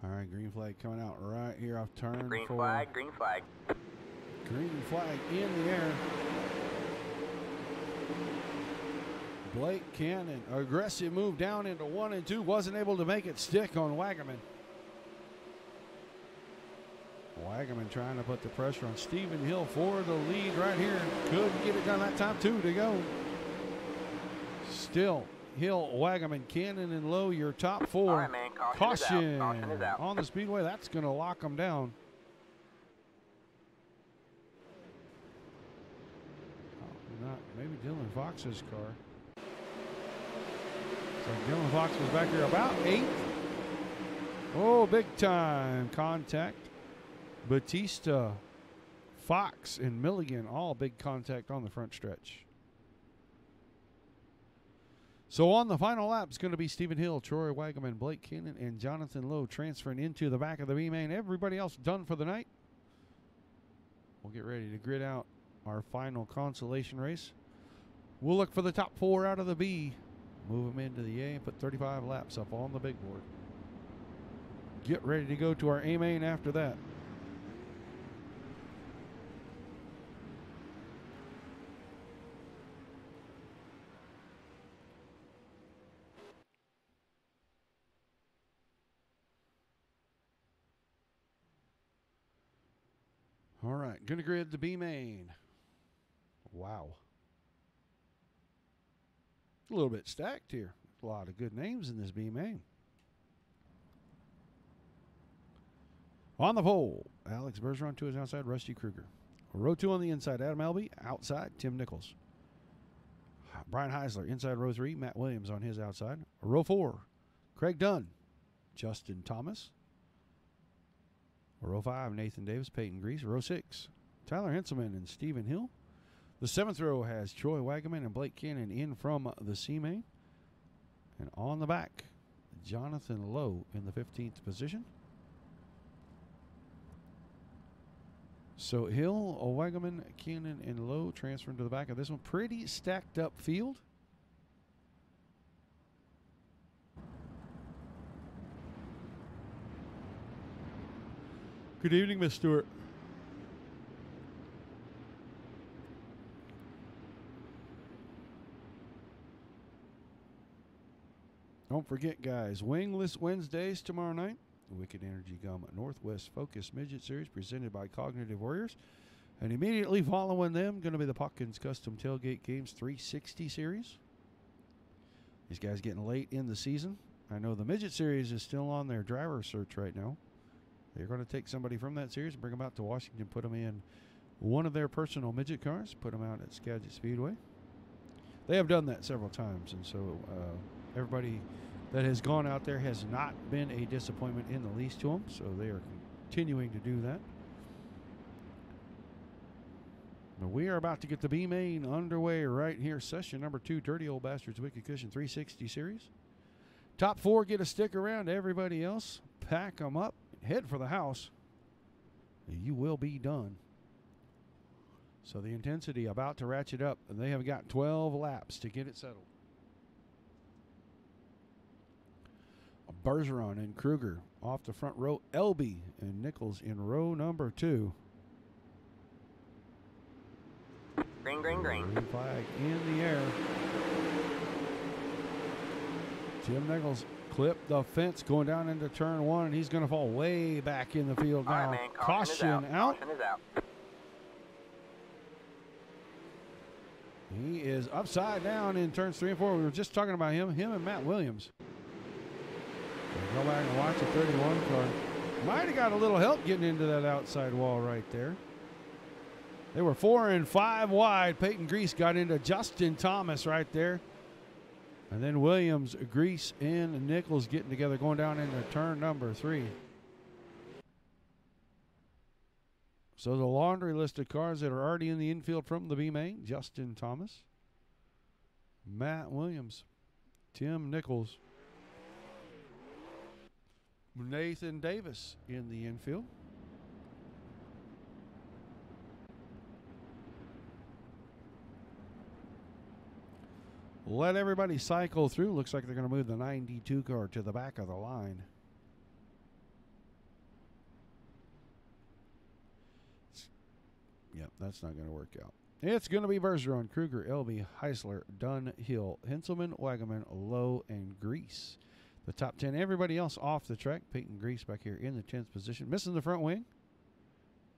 All right, green flag coming out right here off turn Green 4. flag, green flag. Green flag in the air. Blake Cannon, aggressive move down into 1 and 2. Wasn't able to make it stick on Wagaman. Wagaman trying to put the pressure on Stephen Hill for the lead right here. Couldn't get it done that time. 2 to go. Still Hill, Wagaman, Cannon, and Lowe, your top 4. All right, man. Caution is out. Caution is out. on the speedway. That's going to lock them down. Not maybe Dylan Fox's car. So Dylan Fox was back here about 8th. Oh, big time contact. Batista, Fox, and Milligan, all big contact on the front stretch. So on the final lap, it's going to be Stephen Hill, Troy Wagaman, Blake Cannon, and Jonathan Lowe transferring into the back of the B main. Everybody else done for the night. We'll get ready to grid out our final consolation race. We'll look for the top 4 out of the B. Move them into the A and put 35 laps up on the big board. Get ready to go to our A main after that. All right, gonna grid the B main. Wow. A little bit stacked here. A lot of good names in this B main. On the pole, Alex Bergeron to his outside, Rusty Kruger. Row 2 on the inside, Adam Elby. Outside, Tim Nichols. Brian Heisler, inside row 3, Matt Williams on his outside. Row 4, Craig Dunn, Justin Thomas. Row 5, Nathan Davis, Peyton Grease. Row 6, Tyler Henselman and Stephen Hill. The 7th row has Troy Wagaman and Blake Cannon in from the C main. And on the back, Jonathan Lowe in the 15th position. So Hill, Wagaman, Cannon, and Lowe transferring to the back of this one. Pretty stacked up field. Good evening, Miss Stewart. Don't forget, guys, Wingless Wednesdays tomorrow night. Wicked Energy Gum Northwest Focus Midget Series presented by Cognitive Warriors. And immediately following them, going to be the Pockins Custom Tailgate Games 360 Series. These guys getting late in the season. I know the Midget Series is still on their driver search right now. They're going to take somebody from that series and bring them out to Washington, put them in one of their personal midget cars, put them out at Skagit Speedway. They have done that several times, and so everybody that has gone out there has not been a disappointment in the least to them, so they are continuing to do that. But we are about to get the B main underway right here. Session number 2, Dirty Old Bastards Wicked Cushion 360 series. Top 4 get a stick around. Everybody else, pack them up, head for the house. You will be done. So the intensity about to ratchet up, and they have got 12 laps to get it settled. Bergeron and Kruger off the front row. Elby and Nichols in row number 2. Green, green, green. Green flag in the air. Tim Nichols clipped the fence going down into turn 1, and he's going to fall way back in the field now. All right, man. Caution is out. Caution is out. He is upside down in turns 3 and 4. We were just talking about him and Matt Williams. Go back and watch the 31 car. Might have got a little help getting into that outside wall right there. They were 4 and 5 wide. Peyton Grease got into Justin Thomas right there. And then Williams, Grease, and Nichols getting together going down into turn number 3. So the laundry list of cars that are already in the infield from the B main: Justin Thomas, Matt Williams, Tim Nichols, Nathan Davis in the infield. Let everybody cycle through. Looks like they're going to move the 92 car to the back of the line. Yep, that's not going to work out. It's going to be Bergeron, Kruger, Elby, Heisler, Dunn, Hill, Henselman, Wagaman, Lowe, and Grease. The top 10. Everybody else off the track. Peyton Grease back here in the 10th position. Missing the front wing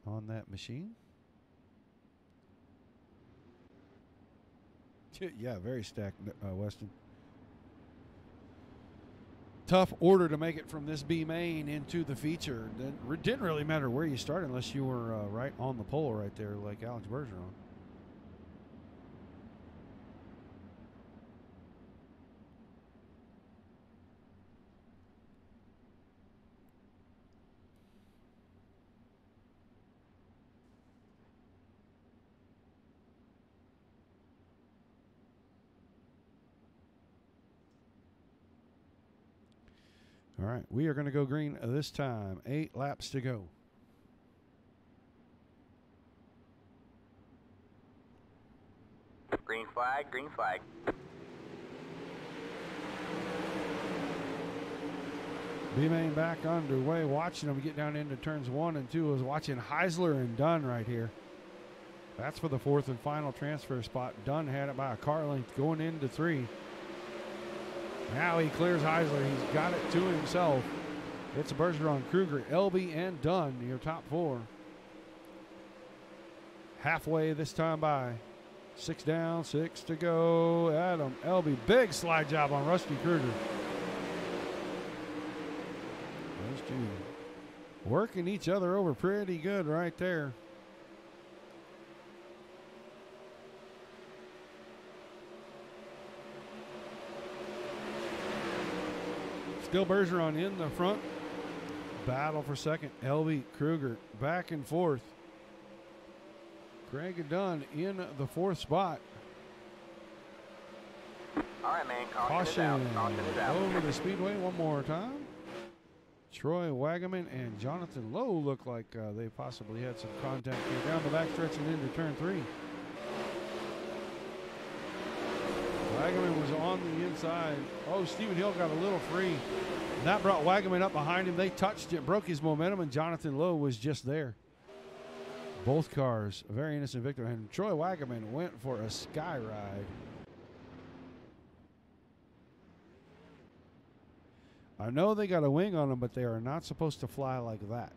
on that machine. Yeah, very stacked, Weston. Tough order to make it from this B main into the feature. It didn't really matter where you started unless you were right on the pole right there like Alex Bergeron. All right, we are going to go green this time. 8 laps to go. Green flag, green flag. B-Main back underway. Watching them get down into turns 1 and 2. I was watching Heisler and Dunn right here. That's for the 4th and final transfer spot. Dunn had it by a car length going into 3. Now he clears Heisler. He's got it to himself. It's Bergeron, Kruger, Elby, and Dunn, your top 4. Halfway this time by. 6 down, 6 to go. Adam Elby, big slide job on Rusty Kruger. Those two working each other over pretty good right there. Still Bergeron in the front. Battle for second. Elby, Kruger back and forth. Craig and Dunn in the 4th spot. All right, man. Caution is out. Caution is out. Over the speedway one more time. Troy Wagaman and Jonathan Lowe look like they possibly had some contact here down the backstretch and into turn 3. Wagaman was on the inside. Oh, Stephen Hill got a little free. That brought Wagaman up behind him. They touched it, broke his momentum, and Jonathan Lowe was just there. Both cars, a very innocent victim. And Troy Wagaman went for a sky ride. I know they got a wing on them, but they are not supposed to fly like that.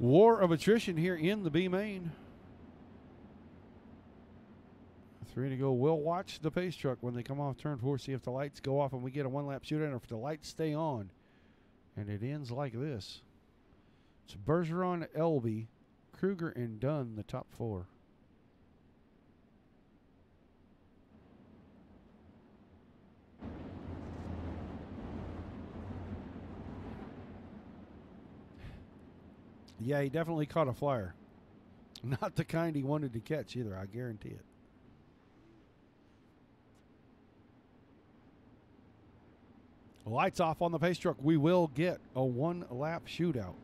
War of attrition here in the B main. 3 to go. We'll watch the pace truck when they come off turn 4, see if the lights go off and we get a 1-lap shootout, or if the lights stay on. And it ends like this. It's Bergeron, Elby, Kruger, and Dunn, the top 4. Yeah, he definitely caught a flyer. Not the kind he wanted to catch either, I guarantee it. Lights off on the pace truck. We will get a one-lap shootout.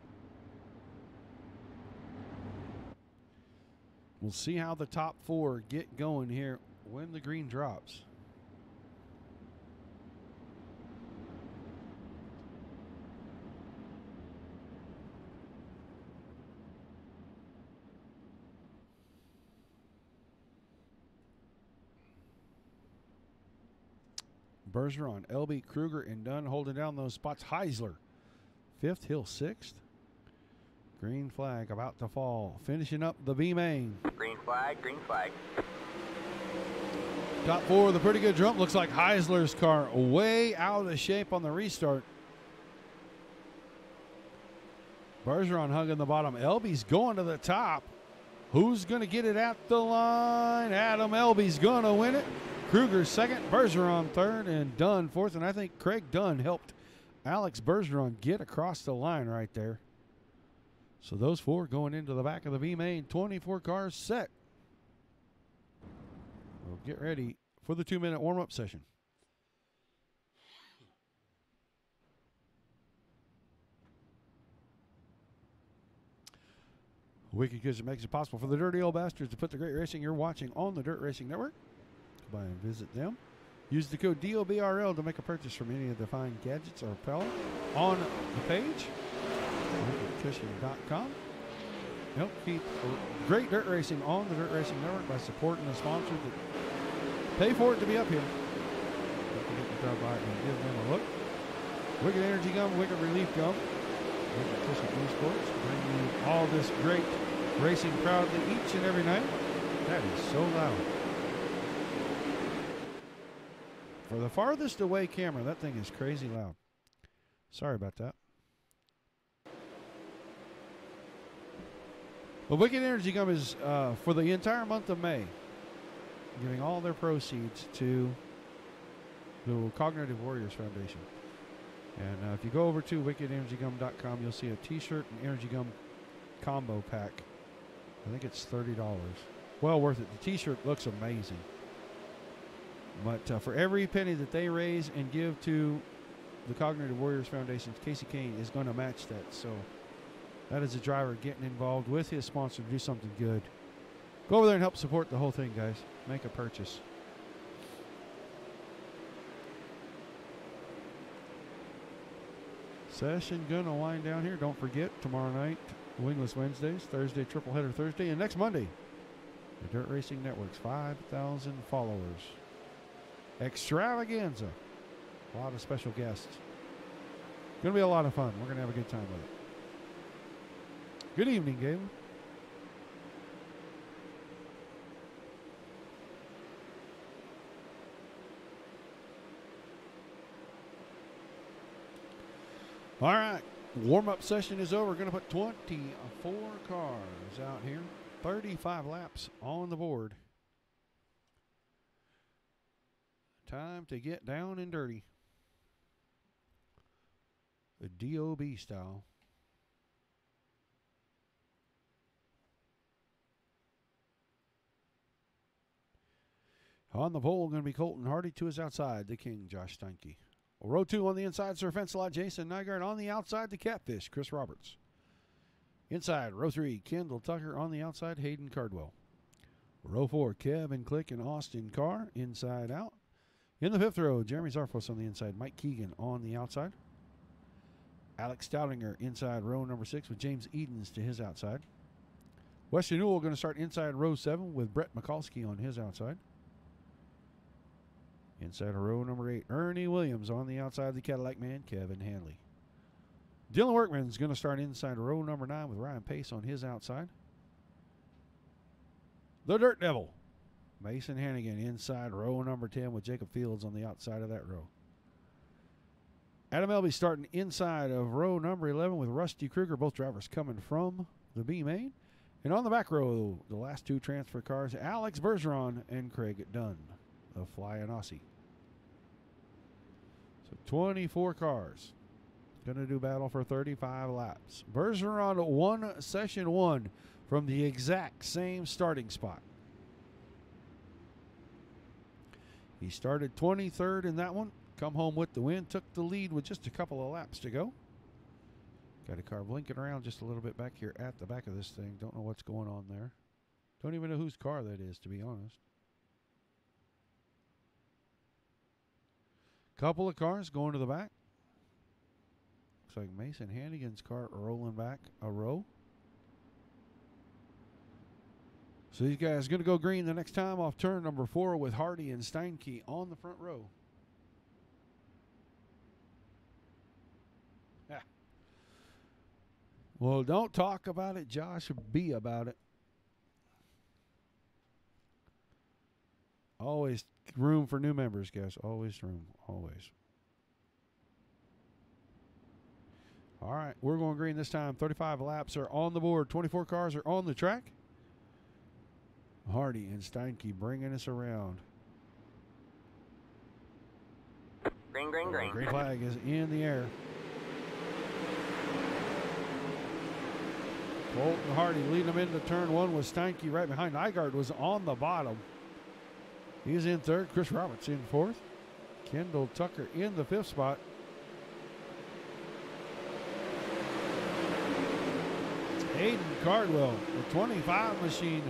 We'll see how the top four get going here when the green drops. Bergeron, LB, Kruger, and Dunn holding down those spots. Heisler, 5th, Hill 6th. Green flag about to fall. Finishing up the B main. Green flag, green flag. Top four with a pretty good jump. Looks like Heisler's car way out of shape on the restart. Bergeron hugging the bottom. Elby's going to the top. Who's going to get it at the line? Adam Elby's going to win it. Kruger second, Bergeron third, and Dunn fourth. And I think Craig Dunn helped Alex Bergeron get across the line right there. So those four going into the back of the B main. 24 cars set. We'll get ready for the 2-minute warm-up session. Wicked Kids makes it possible for the Dirty Old Bastards to put the great racing you're watching on the Dirt Racing Network. Go by and visit them. Use the code DOBRL to make a purchase from any of the fine gadgets or apparel on the page. Wickedcushion.com. Help keep great dirt racing on the Dirt Racing Network by supporting the sponsors that pay for it to be up here. Don't forget to drop by and give them a look. Wicked Energy Gum, Wicked Relief Gum, Wicked Cushion Esports, bring you all this great racing proudly each and every night. That is so loud. For the farthest away camera, that thing is crazy loud. Sorry about that. But Wicked Energy Gum is for the entire month of May, giving all their proceeds to the Cognitive Warriors Foundation. And if you go over to wickedenergygum.com, you'll see a t-shirt and Energy Gum combo pack. I think it's $30. Well worth it. The t-shirt looks amazing. But for every penny that they raise and give to the Cognitive Warriors Foundation, Casey Kane is going to match that. So that is a driver getting involved with his sponsor to do something good. Go over there and help support the whole thing, guys. Make a purchase. Session going to wind down here. Don't forget, tomorrow night, Wingless Wednesdays, Thursday, triple header Thursday, and next Monday, the Dirt Racing Network's 5,000 followers extravaganza. A lot of special guests. Going to be a lot of fun. We're going to have a good time with it. Good evening, Galen. All right, warm-up session is over. We're going to put 24 cars out here. 35 laps on the board. Time to get down and dirty. The DOB style. On the pole, going to be Colton Hardy. To his outside, the King, Josh Steinke. Row 2 on the inside, Sir Fence-a-Lot, Jason Nygaard. On the outside, the Catfish, Chris Roberts. Inside, row 3, Kendall Tucker. On the outside, Hayden Cardwell. Row 4, Kevin Click and Austin Carr. Inside out. In the 5th row, Jeremy Zarfos on the inside, Mike Keegan on the outside. Alex Stoudinger inside row number 6 with James Edens to his outside. Weston Newell going to start inside row 7 with Brett Mikulski on his outside. Inside row number 8, Ernie Williams on the outside of the Cadillac man, Kevin Hanley. Dylan Workman's going to start inside row number 9 with Ryan Pace on his outside. The Dirt Devil, Mason Hannigan inside row number 10 with Jacob Fields on the outside of that row. Adam Elby starting inside of row number 11 with Rusty Kruger, both drivers coming from the B main. And on the back row, the last 2 transfer cars, Alex Bergeron and Craig Dunn, the Flying Aussie. So 24 cars. Going to do battle for 35 laps. Bergeron won session 1 from the exact same starting spot. He started 23rd in that one. Come home with the win. Took the lead with just a couple of laps to go. Got a car blinking around just a little bit back here at the back of this thing. Don't know what's going on there. Don't even know whose car that is, to be honest. Couple of cars going to the back. Looks like Mason Hannigan's car rolling back a row. So these guys going to go green the next time off turn number 4 with Hardy and Steinke on the front row. Yeah. Well, don't talk about it, Josh. Be about it. Always room for new members, guys. Always room. Always. All right. We're going green this time. 35 laps are on the board. 24 cars are on the track. Hardy and Steinke bringing us around. Green, green, green. Green flag is in the air. Colton Hardy leading them into turn 1 with Steinke right behind. Nygaard was on the bottom. He's in 3rd. Chris Roberts in 4th. Kendall Tucker in the 5th spot. Hayden Cardwell, the 25 machine,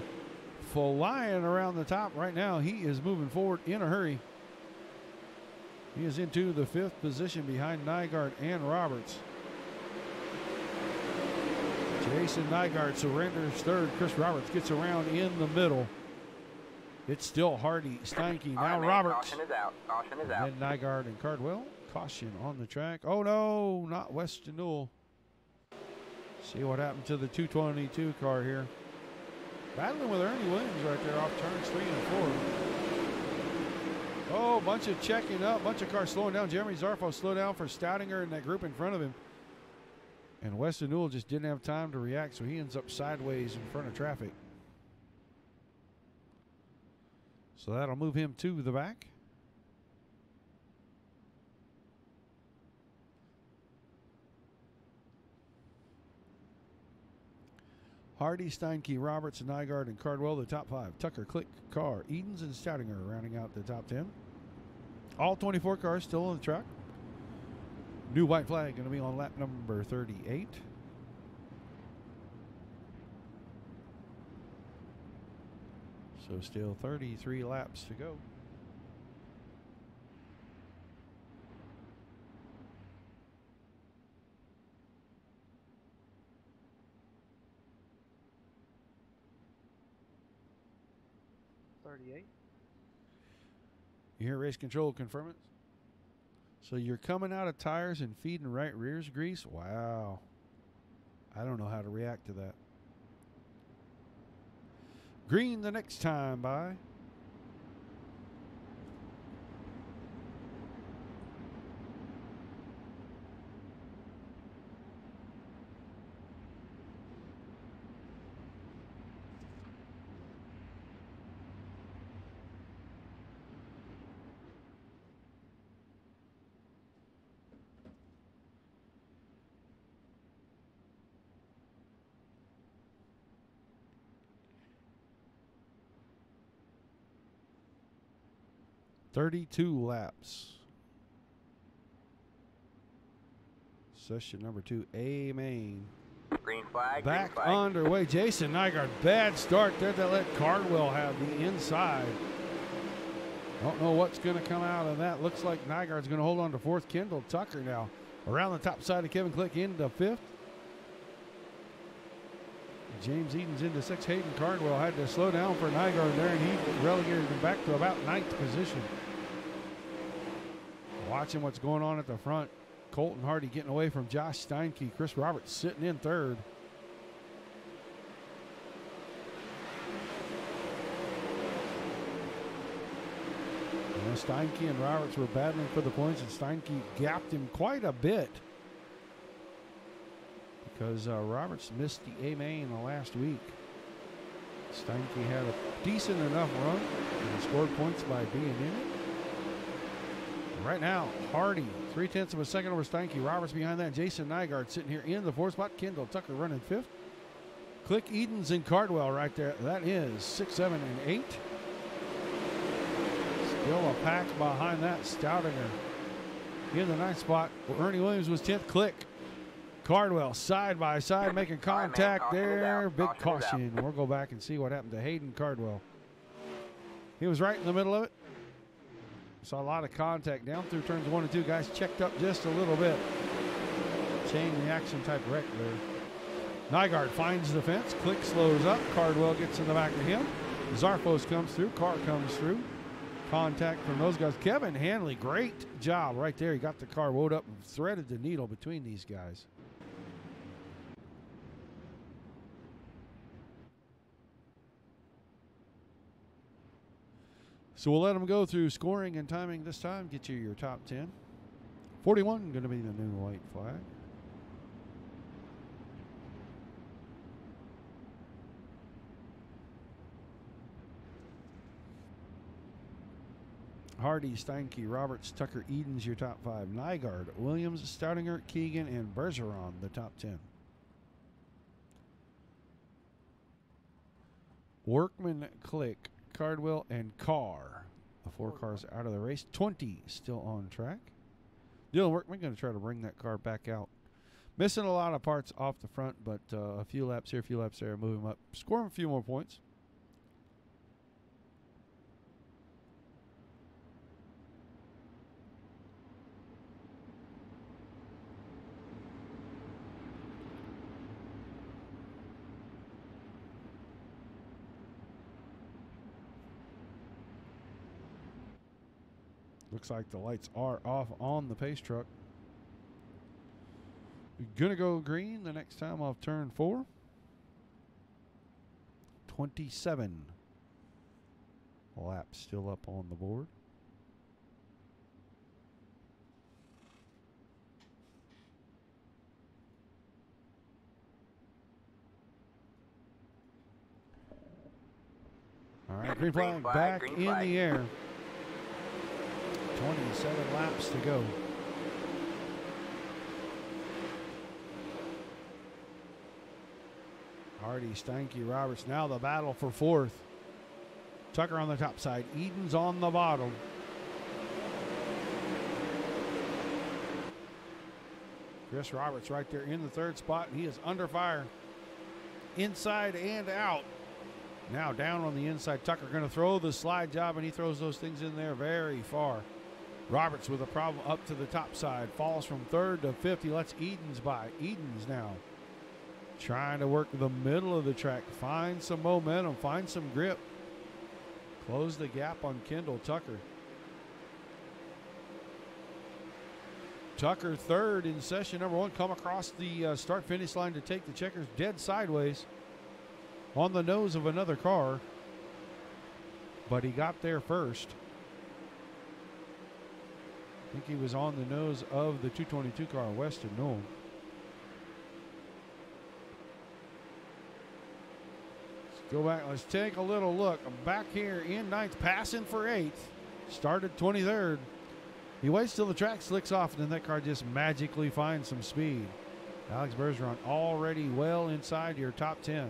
flying around the top right now. He is moving forward in a hurry. He is into the 5th position behind Nygaard and Roberts. Jason Nygaard surrenders 3rd. Chris Roberts gets around in the middle. It's still Hardy, Steinke, now Roberts. Caution is out. Caution is out. And Nygaard and Cardwell. Caution on the track. Oh no, not Weston Newell. See what happened to the 222 car here. Battling with Ernie Williams right there off turns 3 and 4. Oh, bunch of checking up, bunch of cars slowing down. Jeremy Zarfo slowed down for Stoudinger and that group in front of him. And Weston Newell just didn't have time to react, so he ends up sideways in front of traffic. So that'll move him to the back. Hardy, Steinke, Roberts, Nygaard, and Cardwell, the top 5. Tucker, Click, Carr, Edens, and Stoudinger rounding out the top 10. All 24 cars still on the track. New white flag going to be on lap number 38. So still 33 laps to go. You hear race control confirm it? So you're coming out of tires and feeding right rears grease? Wow. I don't know how to react to that. Green the next time by. "32 laps. Session number 2, A main. Green flag. Back green flag. underway. Jason Nygaard, bad start there to let Cardwell have the inside. Don't know what's going to come out of that. Looks like Nygaard's going to hold on to 4th. Kendall Tucker now around the top side of Kevin Click into 5th. James Edens into 6th. Hayden Cardwell had to slow down for Nygaard there, and he relegated him back to about 9th position. Watching what's going on at the front. Colton Hardy getting away from Josh Steinke. Chris Roberts sitting in 3rd. Steinke and Roberts were battling for the points, and Steinke gapped him quite a bit because Roberts missed the A main the last week. Steinke had a decent enough run and scored points by being in it. Right now, Hardy 3/10 of a second over Steinke. Roberts behind that. Jason Nygaard sitting here in the 4th spot. Kendall Tucker running 5th. Click Edens and Cardwell right there. That is 6, 7, and 8. Still a pack behind that. Stoudinger in the 9th spot. Well, Ernie Williams was 10th. Click. Cardwell side by side making contact there. Big caution. We'll go back and see what happened to Hayden Cardwell. He was right in the middle of it. Saw a lot of contact down through turns 1 and 2. Guys checked up just a little bit. Chain reaction type wreck there. Nygaard finds the fence. Click slows up. Cardwell gets in the back of him. Zarfos comes through. Carr comes through. Contact from those guys. Kevin Hanley, great job right there. He got the car wound up and threaded the needle between these guys. So we'll let them go through scoring and timing this time. Get you your top 10. 41 going to be the new white flag. Hardy, Steinke, Roberts, Tucker, Edens, your top 5. Nygaard, Williams, Stoudinger, Keegan, and Bergeron, the top 10. Workman, Click, Cardwell, and Carr. The 4 cars out of the race. 20 still on track. Dylan Workman going to try to bring that car back out. Missing a lot of parts off the front, but a few laps here, a few laps there. Move him up. Score him a few more points. Looks like the lights are off on the pace truck. We're going to go green the next time off turn 4. 27 laps still up on the board. All right, green flag back in the air. 27 laps to go. Hardy, Steinke, Roberts. Now the battle for 4th. Tucker on the top side. Edens on the bottom. Chris Roberts right there in the 3rd spot. He is under fire. Inside and out. Now down on the inside. Tucker going to throw the slide job, and he throws those things in there very far. Roberts with a problem up to the top side. Falls from 3rd to 5th. He lets Edens by. Edens now trying to work the middle of the track. Find some momentum. Find some grip. Close the gap on Kendall Tucker. Tucker 3rd in session number 1. Come across the start-finish line to take the checkers dead sideways on the nose of another car. But he got there first. I think he was on the nose of the 222 car, Weston Newell. Let's go back. Let's take a little look. I'm back here in 9th, passing for 8th. Started 23rd. He waits till the track slicks off, and then that car just magically finds some speed. Alex Bergeron already well inside your top 10.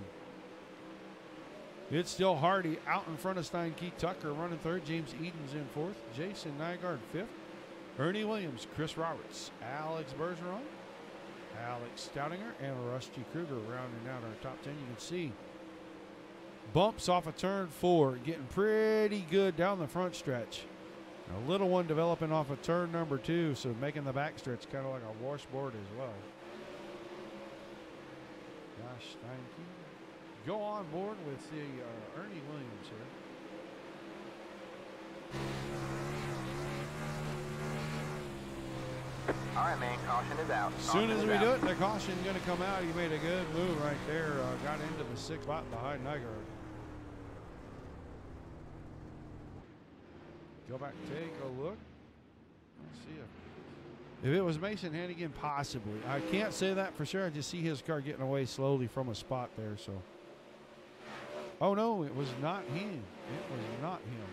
It's still Hardy out in front of Steinke. Tucker running 3rd. James Edens in 4th. Jason Nygaard 5th. Ernie Williams, Chris Roberts, Alex Bergeron, Alex Stoudinger, and Rusty Kruger rounding out our top 10. You can see bumps off of turn 4, getting pretty good down the front stretch. A little one developing off of turn number 2, so making the back stretch kind of like a washboard as well. Josh Steinke. Go on board with the Ernie Williams here. All right, man. Caution is out. As soon as we do it, the caution going to come out. He made a good move right there. Got into the 6th spot behind Nygaard. Go back, take a look. Let's see if it was Mason Hannigan, possibly. I can't say that for sure. I just see his car getting away slowly from a spot there. So, oh no, it was not him. It was not him.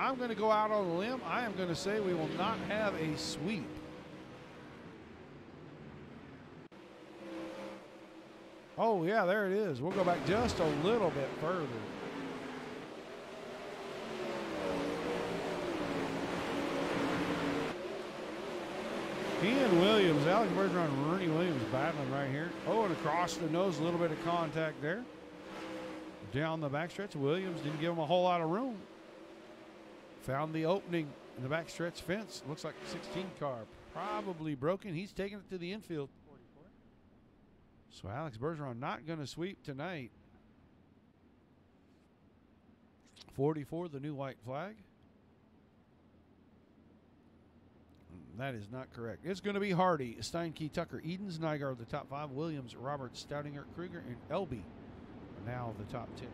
I'm going to go out on a limb. I am going to say we will not have a sweep. Oh, yeah, there it is. We'll go back just a little bit further. Ian Williams, Alex Bergeron, and Rooney Williams battling right here. Oh, and across the nose, a little bit of contact there. Down the backstretch, Williams didn't give him a whole lot of room. Found the opening in the backstretch fence. Looks like a 16 car, probably broken. He's taking it to the infield. So Alex Bergeron not going to sweep tonight. 44, the new white flag. That is not correct. It's going to be Hardy, Steinke, Tucker, Edens, Nygaard, the top 5. Williams, Roberts, Stoudinger, Kruger, and Elby are now the top 10.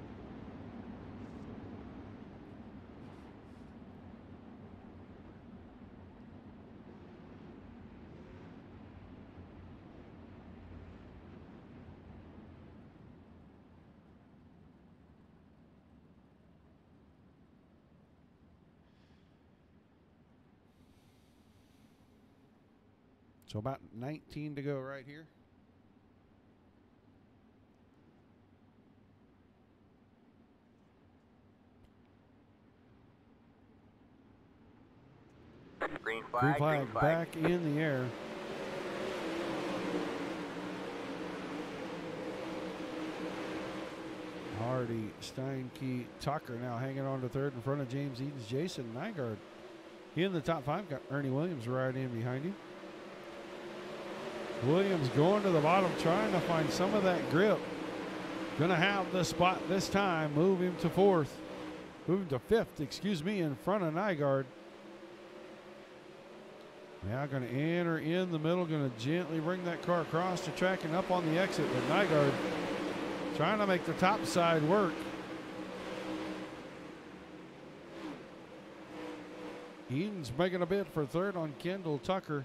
So about 19 to go right here. Green flag, Back in the air. Hardy, Steinke, Tucker now hanging on to third in front of James Edens. Jason Nygaard. He in the top 5. Got Ernie Williams right in behind him. Williams going to the bottom, trying to find some of that grip. Going to have the spot this time. Move him to 4th. Move him to 5th, excuse me, in front of Nygaard. Now going to enter in the middle. Going to gently bring that car across the track and up on the exit. But Nygaard trying to make the top side work. Edens making a bid for 3rd on Kendall Tucker.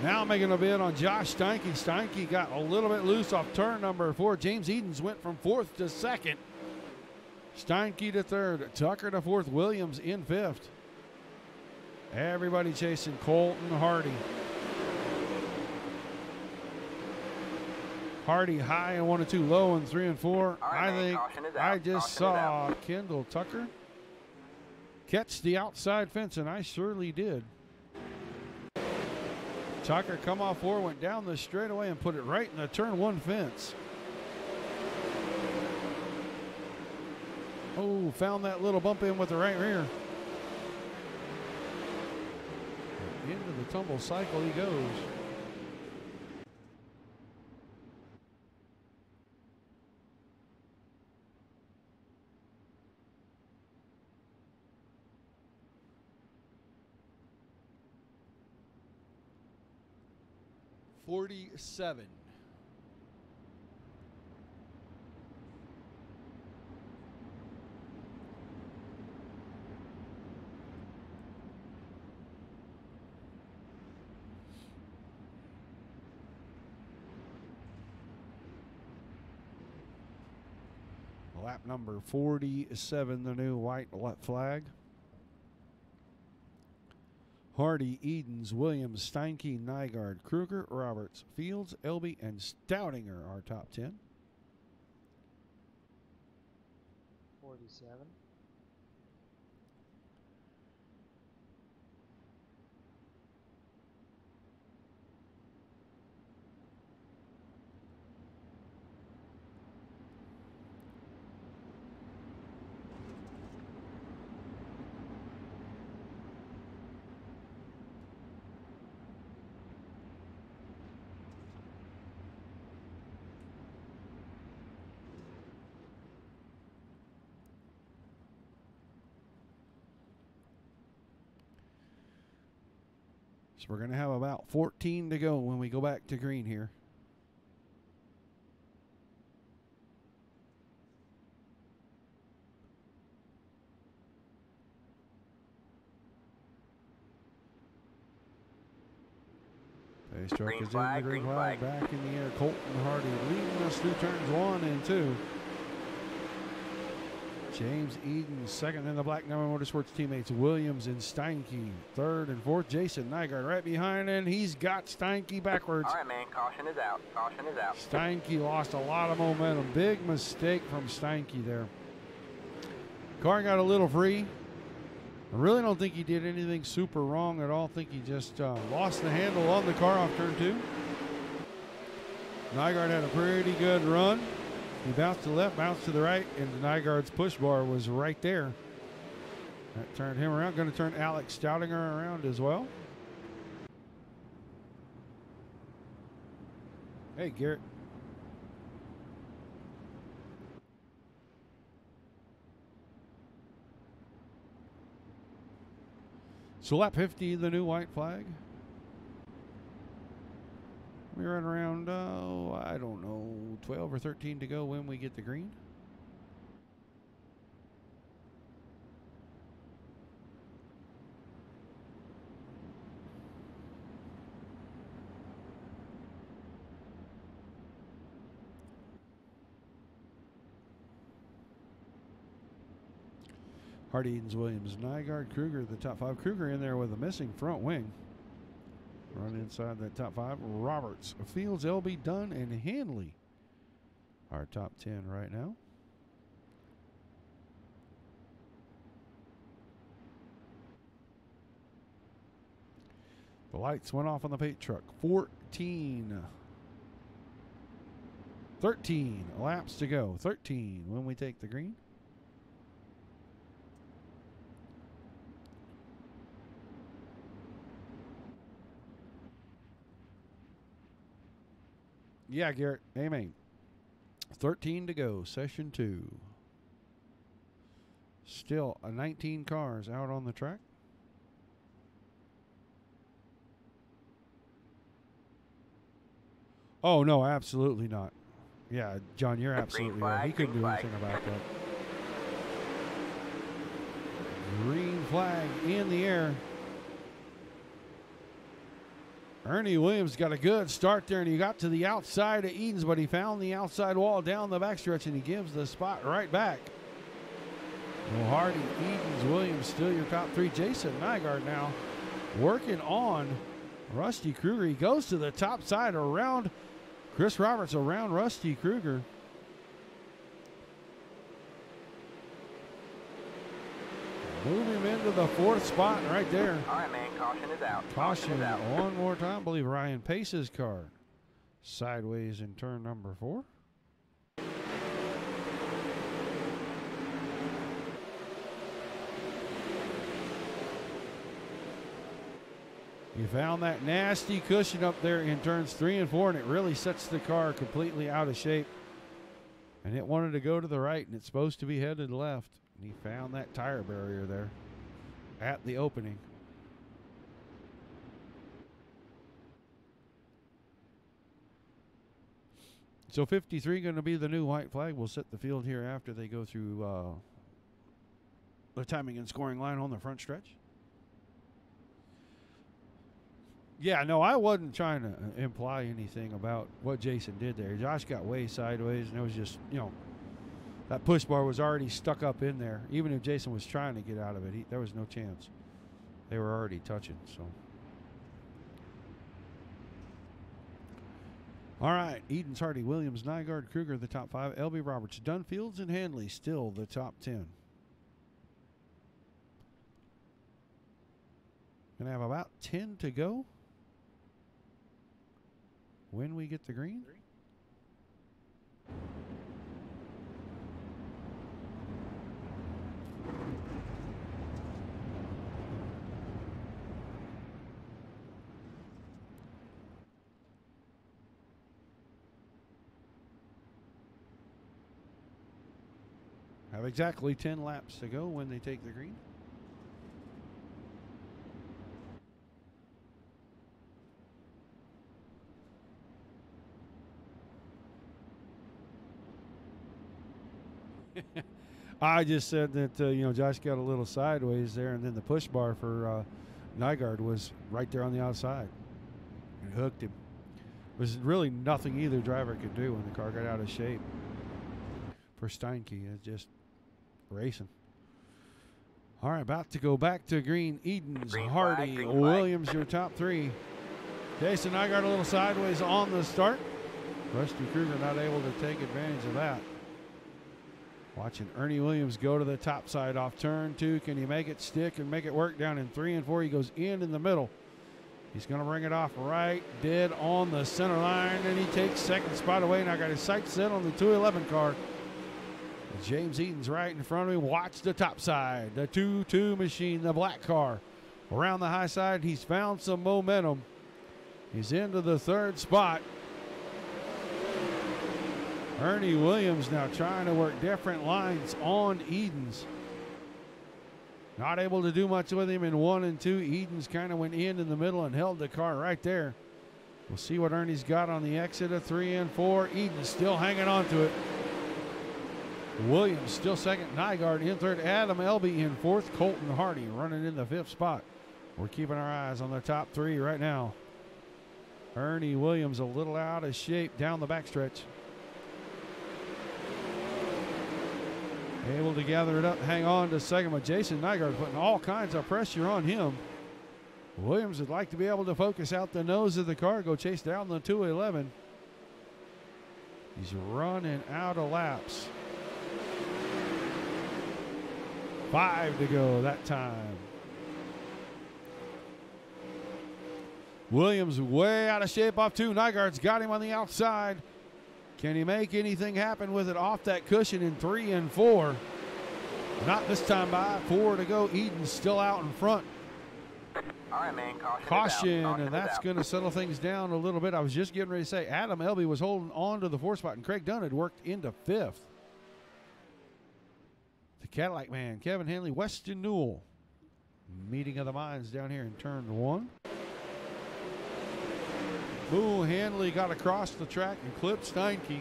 Now making a bid on Josh Steinke. Steinke got a little bit loose off turn number 4. James Edens went from 4th to 2nd. Steinke to 3rd. Tucker to 4th. Williams in 5th. Everybody chasing Colton Hardy. Hardy high in 1 and 2, low in 3 and 4. I think I just saw Kendall Tucker catch the outside fence, and I surely did. Tucker come off 4, went down the straightaway and put it right in the turn 1 fence. Oh, found that little bump in with the right rear. Into the tumble cycle he goes. .47. Lap number 47, the new white flag. Hardy, Edens, Williams, Steinke, Nygaard, Kruger, Roberts, Fields, Elby, and Stoudinger are top 10. 47. So we're going to have about 14 to go when we go back to green here. Pace truck Green is flag, in the green green flag. flag. Back in the air. Colton Hardy leading us through turns 1 and 2. James Eden second, in the Black Diamond Motorsports teammates Williams and Steinke third and fourth. Jason Nygaard right behind, and he's got Steinke backwards. All right, man. Caution is out. Caution is out. Steinke lost a lot of momentum. Big mistake from Steinke there. Car got a little free. I really don't think he did anything super wrong at all. I think he just lost the handle on the car off turn 2. Nygaard had a pretty good run. He bounced to the left, bounced to the right, and Nygaard's push bar was right there. That turned him around. Going to turn Alex Stoudinger around as well. Hey, Garrett. So lap 50, the new white flag. We run around, I don't know, 12 or 13 to go when we get the green. Hardy, Edens, Williams, Nygaard, Kruger, the top 5. Kruger in there with a missing front wing. Run inside that top 5. Roberts, Fields, LB, Dunn, and Hanley. Our top 10 right now. The lights went off on the paint truck. 13 laps to go. 13 when we take the green. Yeah, Garrett. Amen. 13 to go. Session 2. Still 19 cars out on the track. Oh, no, absolutely not. Yeah, John, you're absolutely right. He couldn't do anything about that. Green flag in the air. Ernie Williams got a good start there, and he got to the outside of Edens, but he found the outside wall down the backstretch, and he gives the spot right back. Well, Hardy, Edens, Williams still your top 3. Jason Nygaard now working on Rusty Kruger. He goes to the top side around Chris Roberts, around Rusty Kruger. Move him into the 4th spot right there. All right, man. Caution is out. Caution is out. one more time. I believe Ryan Pace's car sideways in turn number 4. You found that nasty cushion up there in turns 3 and 4, and it really sets the car completely out of shape. And it wanted to go to the right, and it's supposed to be headed left. And he found that tire barrier there at the opening. So 53 going to be the new white flag. We'll set the field here after they go through the timing and scoring line on the front stretch. Yeah, no, I wasn't trying to imply anything about what Jason did there. Josh got way sideways, and it was just, you know, that push bar was already stuck up in there. Even if Jason was trying to get out of it, there was no chance. They were already touching, so. All right, Edens, Hardy, Williams, Nygaard, Kruger, the top 5. LB Roberts, Dunn, Fields, and Hanley still the top 10. Gonna have about 10 to go when we get the green. Have exactly 10 laps to go when they take the green. I just said that, you know, Josh got a little sideways there, and then the push bar for Nygaard was right there on the outside. and hooked him. Was really nothing either driver could do when the car got out of shape. For Steinke, it's just racing. All right, about to go back to green. Edens, Green Hardy, flag, green flag. Williams, your top three. Jason Nygaard a little sideways on the start. Rusty Kruger not able to take advantage of that. Watching Ernie Williams go to the top side off turn 2. Can he make it stick and make it work down in 3 and 4? He goes in the middle. He's going to bring it off right dead on the center line, and he takes second spot away. Now got his sights set on the 211 car. James Eaton's right in front of him. Watch the top side. The 2-2 machine, the black car. Around the high side, he's found some momentum. He's into the 3rd spot. Ernie Williams now trying to work different lines on Edens. Not able to do much with him in 1 and 2. Edens kind of went in the middle and held the car right there. We'll see what Ernie's got on the exit of 3 and 4. Edens still hanging on to it. Williams still second. Nygaard in third. Adam Elby in fourth. Colton Hardy running in the 5th spot. We're keeping our eyes on the top 3 right now. Ernie Williams a little out of shape down the backstretch. Able to gather it up, hang on to second, but Jason Nygaard putting all kinds of pressure on him. Williams would like to be able to focus out the nose of the car, go chase down the 211. He's running out of laps. 5 to go that time. Williams way out of shape off 2. Nygaard's got him on the outside. Can he make anything happen with it off that cushion in 3 and 4? Not this time by. 4 to go. Eden's still out in front. All right, man. Caution, and that's going to settle things down a little bit. I was just getting ready to say Adam Elby was holding on to the 4th spot, and Craig Dunn had worked into 5th. The Cadillac man, Kevin Hanley, Weston Newell. Meeting of the minds down here in turn 1. Boo Hanley got across the track and clipped Steinke. And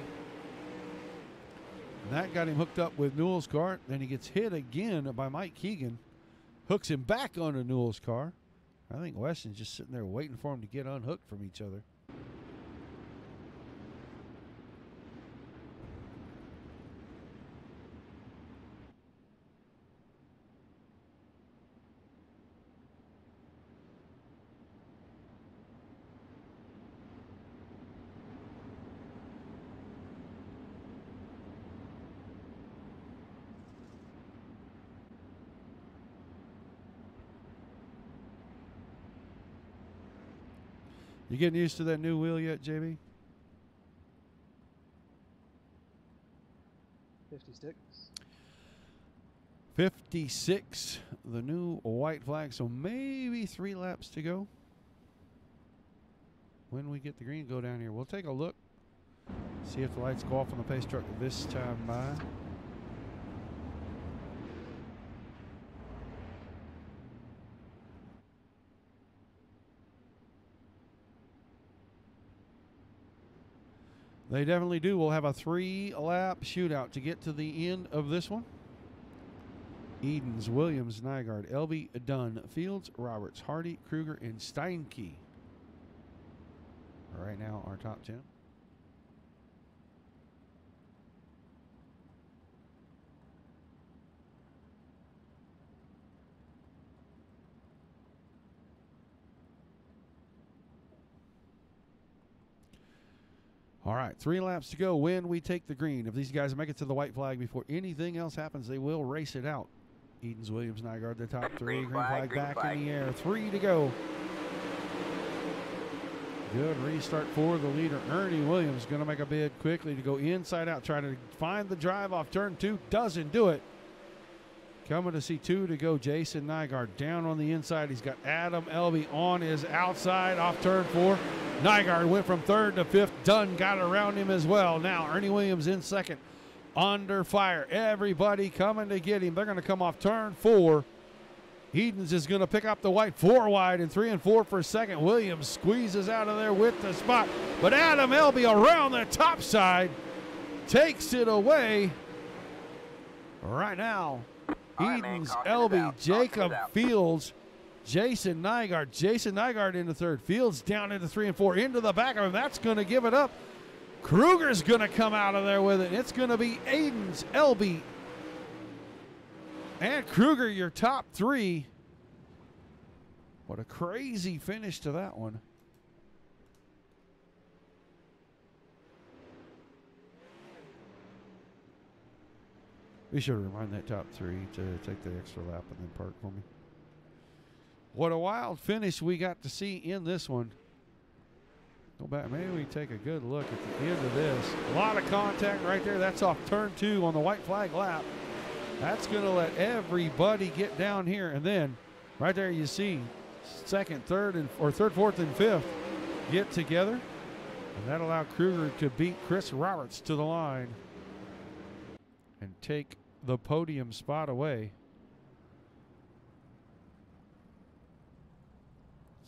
that got him hooked up with Newell's car. Then he gets hit again by Mike Keegan. Hooks him back onto Newell's car. I think Weston's just sitting there waiting for him to get unhooked from each other. You getting used to that new wheel yet, JB? 56. 56, the new white flag. So maybe 3 laps to go. When we get the green, go down here. We'll take a look. See if the lights go off on the pace truck this time by. They definitely do. We'll have a 3-lap shootout to get to the end of this one. Edens, Williams, Nygaard, Elby, Dunn, Fields, Roberts, Hardy, Kruger, and Steinke. Right now, our top 10. All right, 3 laps to go when we take the green. If these guys make it to the white flag before anything else happens, they will race it out. Edens, Williams, Nygaard, the top 3. Green flag back in the air. 3 to go. Good restart for the leader. Ernie Williams going to make a bid quickly to go inside out, trying to find the drive off turn 2. Doesn't do it. Coming to see 2 to go. Jason Nygaard down on the inside. He's got Adam Elby on his outside off turn 4. Nygaard went from 3rd to 5th. Dunn got around him as well. Now Ernie Williams in 2nd. Under fire. Everybody coming to get him. They're going to come off turn 4. Edens is going to pick up the white 4 wide and 3 and 4 for 2nd. Williams squeezes out of there with the spot. But Adam Elby around the top side takes it away. Right now, Edens, Elby, Jacob Fields, Jason Nygaard. Jason Nygaard into third. Fields down into 3 and 4. Into the back of him. That's going to give it up. Kruger's going to come out of there with it. It's going to be Aiden's, LB, and Kruger, your top three. What a crazy finish to that one. Be sure to remind that top three to take the extra lap and then park for me. What a wild finish we got to see in this one. Go back. Maybe we take a good look at the end of this. A lot of contact right there. That's off turn 2 on the white flag lap. That's going to let everybody get down here. And then right there you see second, third, fourth, and fifth get together. And that allowed Kruger to beat Chris Roberts to the line and take the podium spot away.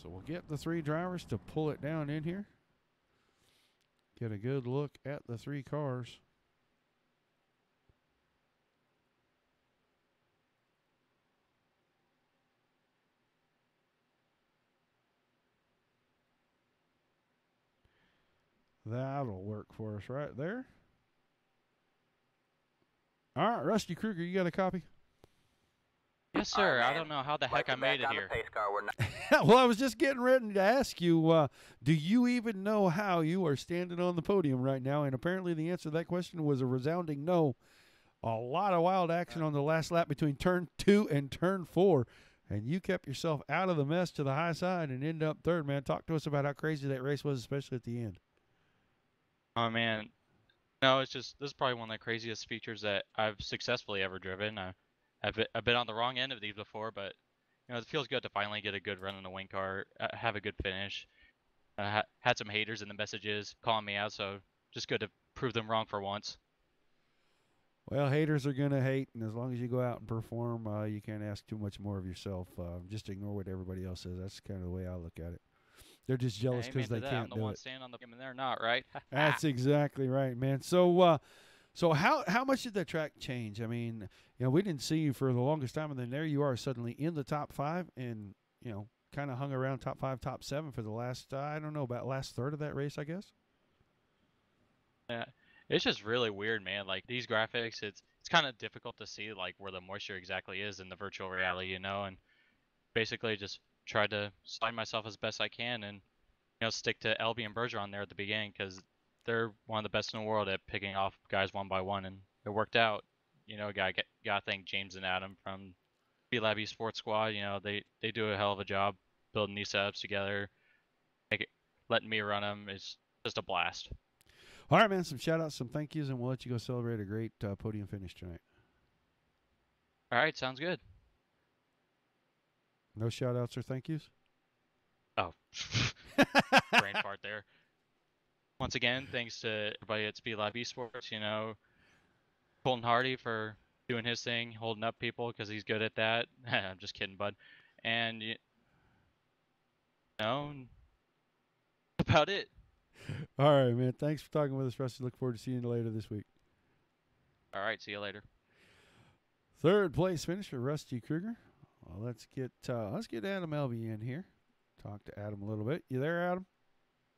So we'll get the 3 drivers to pull it down in here. Get a good look at the 3 cars. That'll work for us right there. All right, Rusty Kruger, you got a copy? Yes, sir. I don't know how the heck I made it here. Well, I was just getting ready to ask you, do you even know how you are standing on the podium right now? And apparently the answer to that question was a resounding no. A lot of wild action on the last lap between turn 2 and turn 4. And you kept yourself out of the mess to the high side and ended up third, man. Talk to us about how crazy that race was, especially at the end. Oh, man. No, it's just, this is probably one of the craziest features that I've successfully ever driven. I've been on the wrong end of these before, but you know, it feels good to finally get a good run in the wing car, have a good finish. Had some haters in the messages calling me out, so just good to prove them wrong for once. Well, haters are going to hate, and as long as you go out and perform, you can't ask too much more of yourself. Just ignore what everybody else says. That's kind of the way I look at it. They're just jealous because they can't do it. I'm the one standing on the podium and they're not, right? That's exactly right, man. So, so how much did the track change? I mean, you know, we didn't see you for the longest time, and then there you are suddenly in the top 5, and you know, kind of hung around top 5, top 7 for the last I don't know, about last third of that race, I guess. Yeah, it's just really weird, man. Like these graphics, it's kind of difficult to see like where the moisture exactly is in the virtual reality, you know, and basically just tried to slide myself as best I can and, you know, stick to LB and Bergeron there at the beginning because they're one of the best in the world at picking off guys one by one, and it worked out. You know, got to thank James and Adam from B-Lab Esports Squad. You know, they do a hell of a job building these setups together, letting me run them. It's just a blast. All right, man, some shout-outs, some thank yous, and we'll let you go celebrate a great podium finish tonight. All right, sounds good. No shout-outs or thank yous? Oh, brain fart there. Once again, thanks to everybody at Speedlab Esports, you know, Colton Hardy for doing his thing, holding up people because he's good at that. I'm just kidding, bud. And, you know, that's about it. All right, man. Thanks for talking with us, Rusty. Look forward to seeing you later this week. All right, see you later. Third place finish for Rusty Kruger. Well, let's get Adam Elby in here. Talk to Adam a little bit. You there, Adam?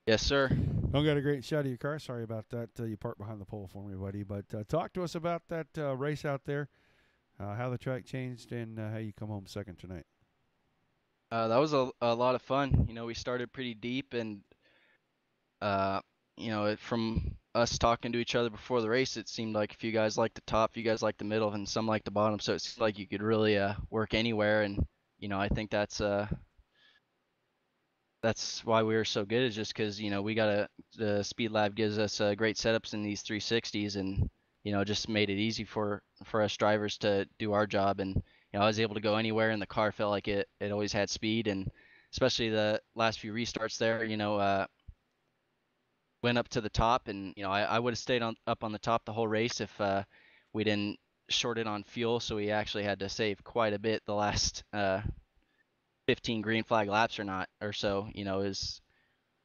Yes, sir. Don't got a great shot of your car. Sorry about that. You parked behind the pole for me, buddy. But talk to us about that race out there, how the track changed, and how you come home second tonight. That was a lot of fun. You know, we started pretty deep, and you know, from us talking to each other before the race, it seemed like a few guys liked the top, a few guys liked the middle, and some liked the bottom. So it seemed like you could really work anywhere, and you know, I think that's why we were so good, is just because, you know, the Speed Lab gives us great setups in these 360s, and you know, just made it easy for us drivers to do our job. And you know, I was able to go anywhere, and the car felt like it always had speed, and especially the last few restarts there, you know, went up to the top, and you know, I would have stayed up on the top the whole race if we didn't short it on fuel. So we actually had to save quite a bit the last 15 green flag laps or so. You know, is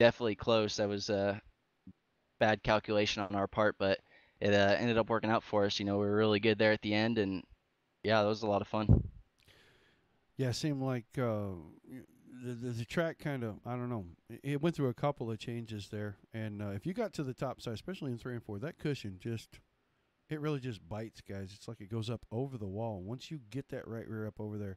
definitely close. That was a bad calculation on our part, but it ended up working out for us. You know, we were really good there at the end, and yeah, that was a lot of fun. Yeah, it seemed like the track kind of, I don't know, it went through a couple of changes there. And if you got to the top side, especially in 3 and 4, that cushion just, it really just bites, guys. It's like it goes up over the wall. Once you get that right rear up over there,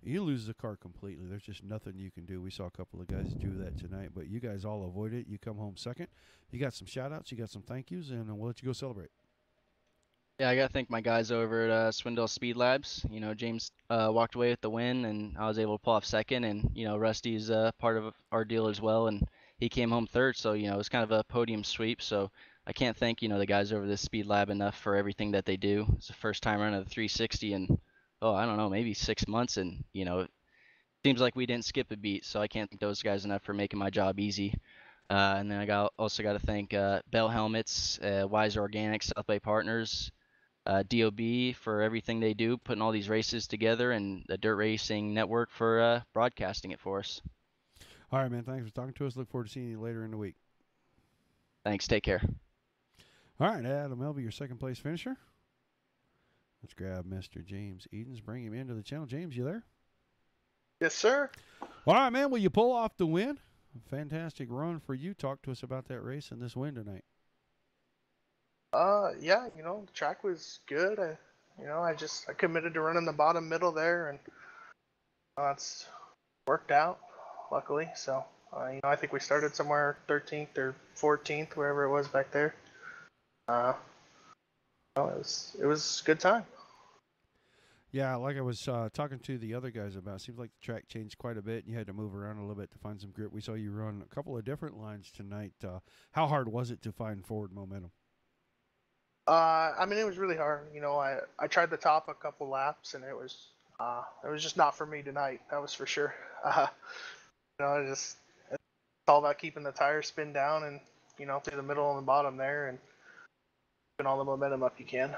you lose the car completely. There's just nothing you can do. We saw a couple of guys do that tonight, but you guys all avoided it. You come home second. You got some shout-outs. You got some thank yous, and we'll let you go celebrate. Yeah, I gotta thank my guys over at Swindell Speed Labs. You know, James walked away with the win, and I was able to pull off second. And you know, Rusty's part of our deal as well, and he came home third. So you know, it was kind of a podium sweep. So I can't thank the guys over this Speed Lab enough for everything that they do. It's the first time running the 360 in I don't know, maybe 6 months, and it seems like we didn't skip a beat. So I can't thank those guys enough for making my job easy. And then I also got to thank Bell Helmets, Wise Organics, South Bay Partners. DOB for everything they do, putting all these races together, and the Dirt Racing Network for broadcasting it for us. All right, man. Thanks for talking to us. Look forward to seeing you later in the week. Thanks. Take care. All right, Adam Elby, your second place finisher. Let's grab Mr. James Edens, bring him into the channel. James, you there? Yes, sir. All right, man. Will you pull off the win? Fantastic run for you. Talk to us about that race and this win tonight. Yeah, the track was good. I committed to running the bottom middle there, and it's worked out, luckily. So, I think we started somewhere 13th or 14th, wherever it was back there. It was a good time. Yeah, like I was talking to the other guys about, it seems like the track changed quite a bit, and you had to move around a little bit to find some grip. We saw you run a couple of different lines tonight. How hard was it to find forward momentum? It was really hard. I tried the top a couple laps, and it was just not for me tonight. That was for sure. It's all about keeping the tires spin down and through the middle and the bottom there, and keeping all the momentum up you can.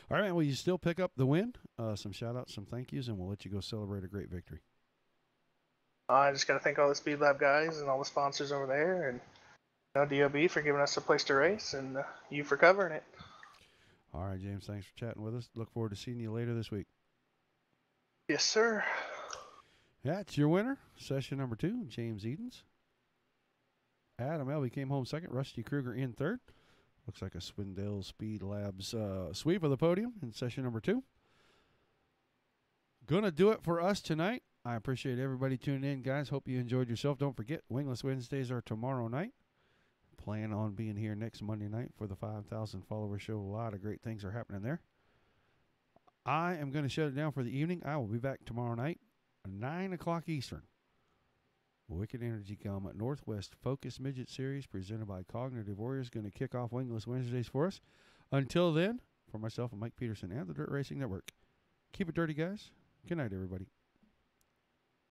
All right, man. Will you still pick up the win? Some shout outs, some thank yous, and we'll let you go celebrate a great victory. I just got to thank all the Speed Lab guys and all the sponsors over there, and DOB for giving us a place to race, and you for covering it. All right, James, thanks for chatting with us. Look forward to seeing you later this week. Yes, sir. That's your winner. Session number 2, James Edens. Adam Elby came home second. Rusty Kruger in third. Looks like a Swindell Speed Labs sweep of the podium in session number 2. Gonna do it for us tonight. I appreciate everybody tuning in, guys. Hope you enjoyed yourself. Don't forget, Wingless Wednesdays are tomorrow night. Plan on being here next Monday night for the 5,000 follower show. A lot of great things are happening there. I am going to shut it down for the evening. I will be back tomorrow night, 9 o'clock Eastern. Wicked Energy Gum at Northwest Focus Midget Series presented by Cognitive Warriors going to kick off Wingless Wednesdays for us. Until then, for myself and Mike Peterson and the Dirt Racing Network, keep it dirty, guys. Good night, everybody.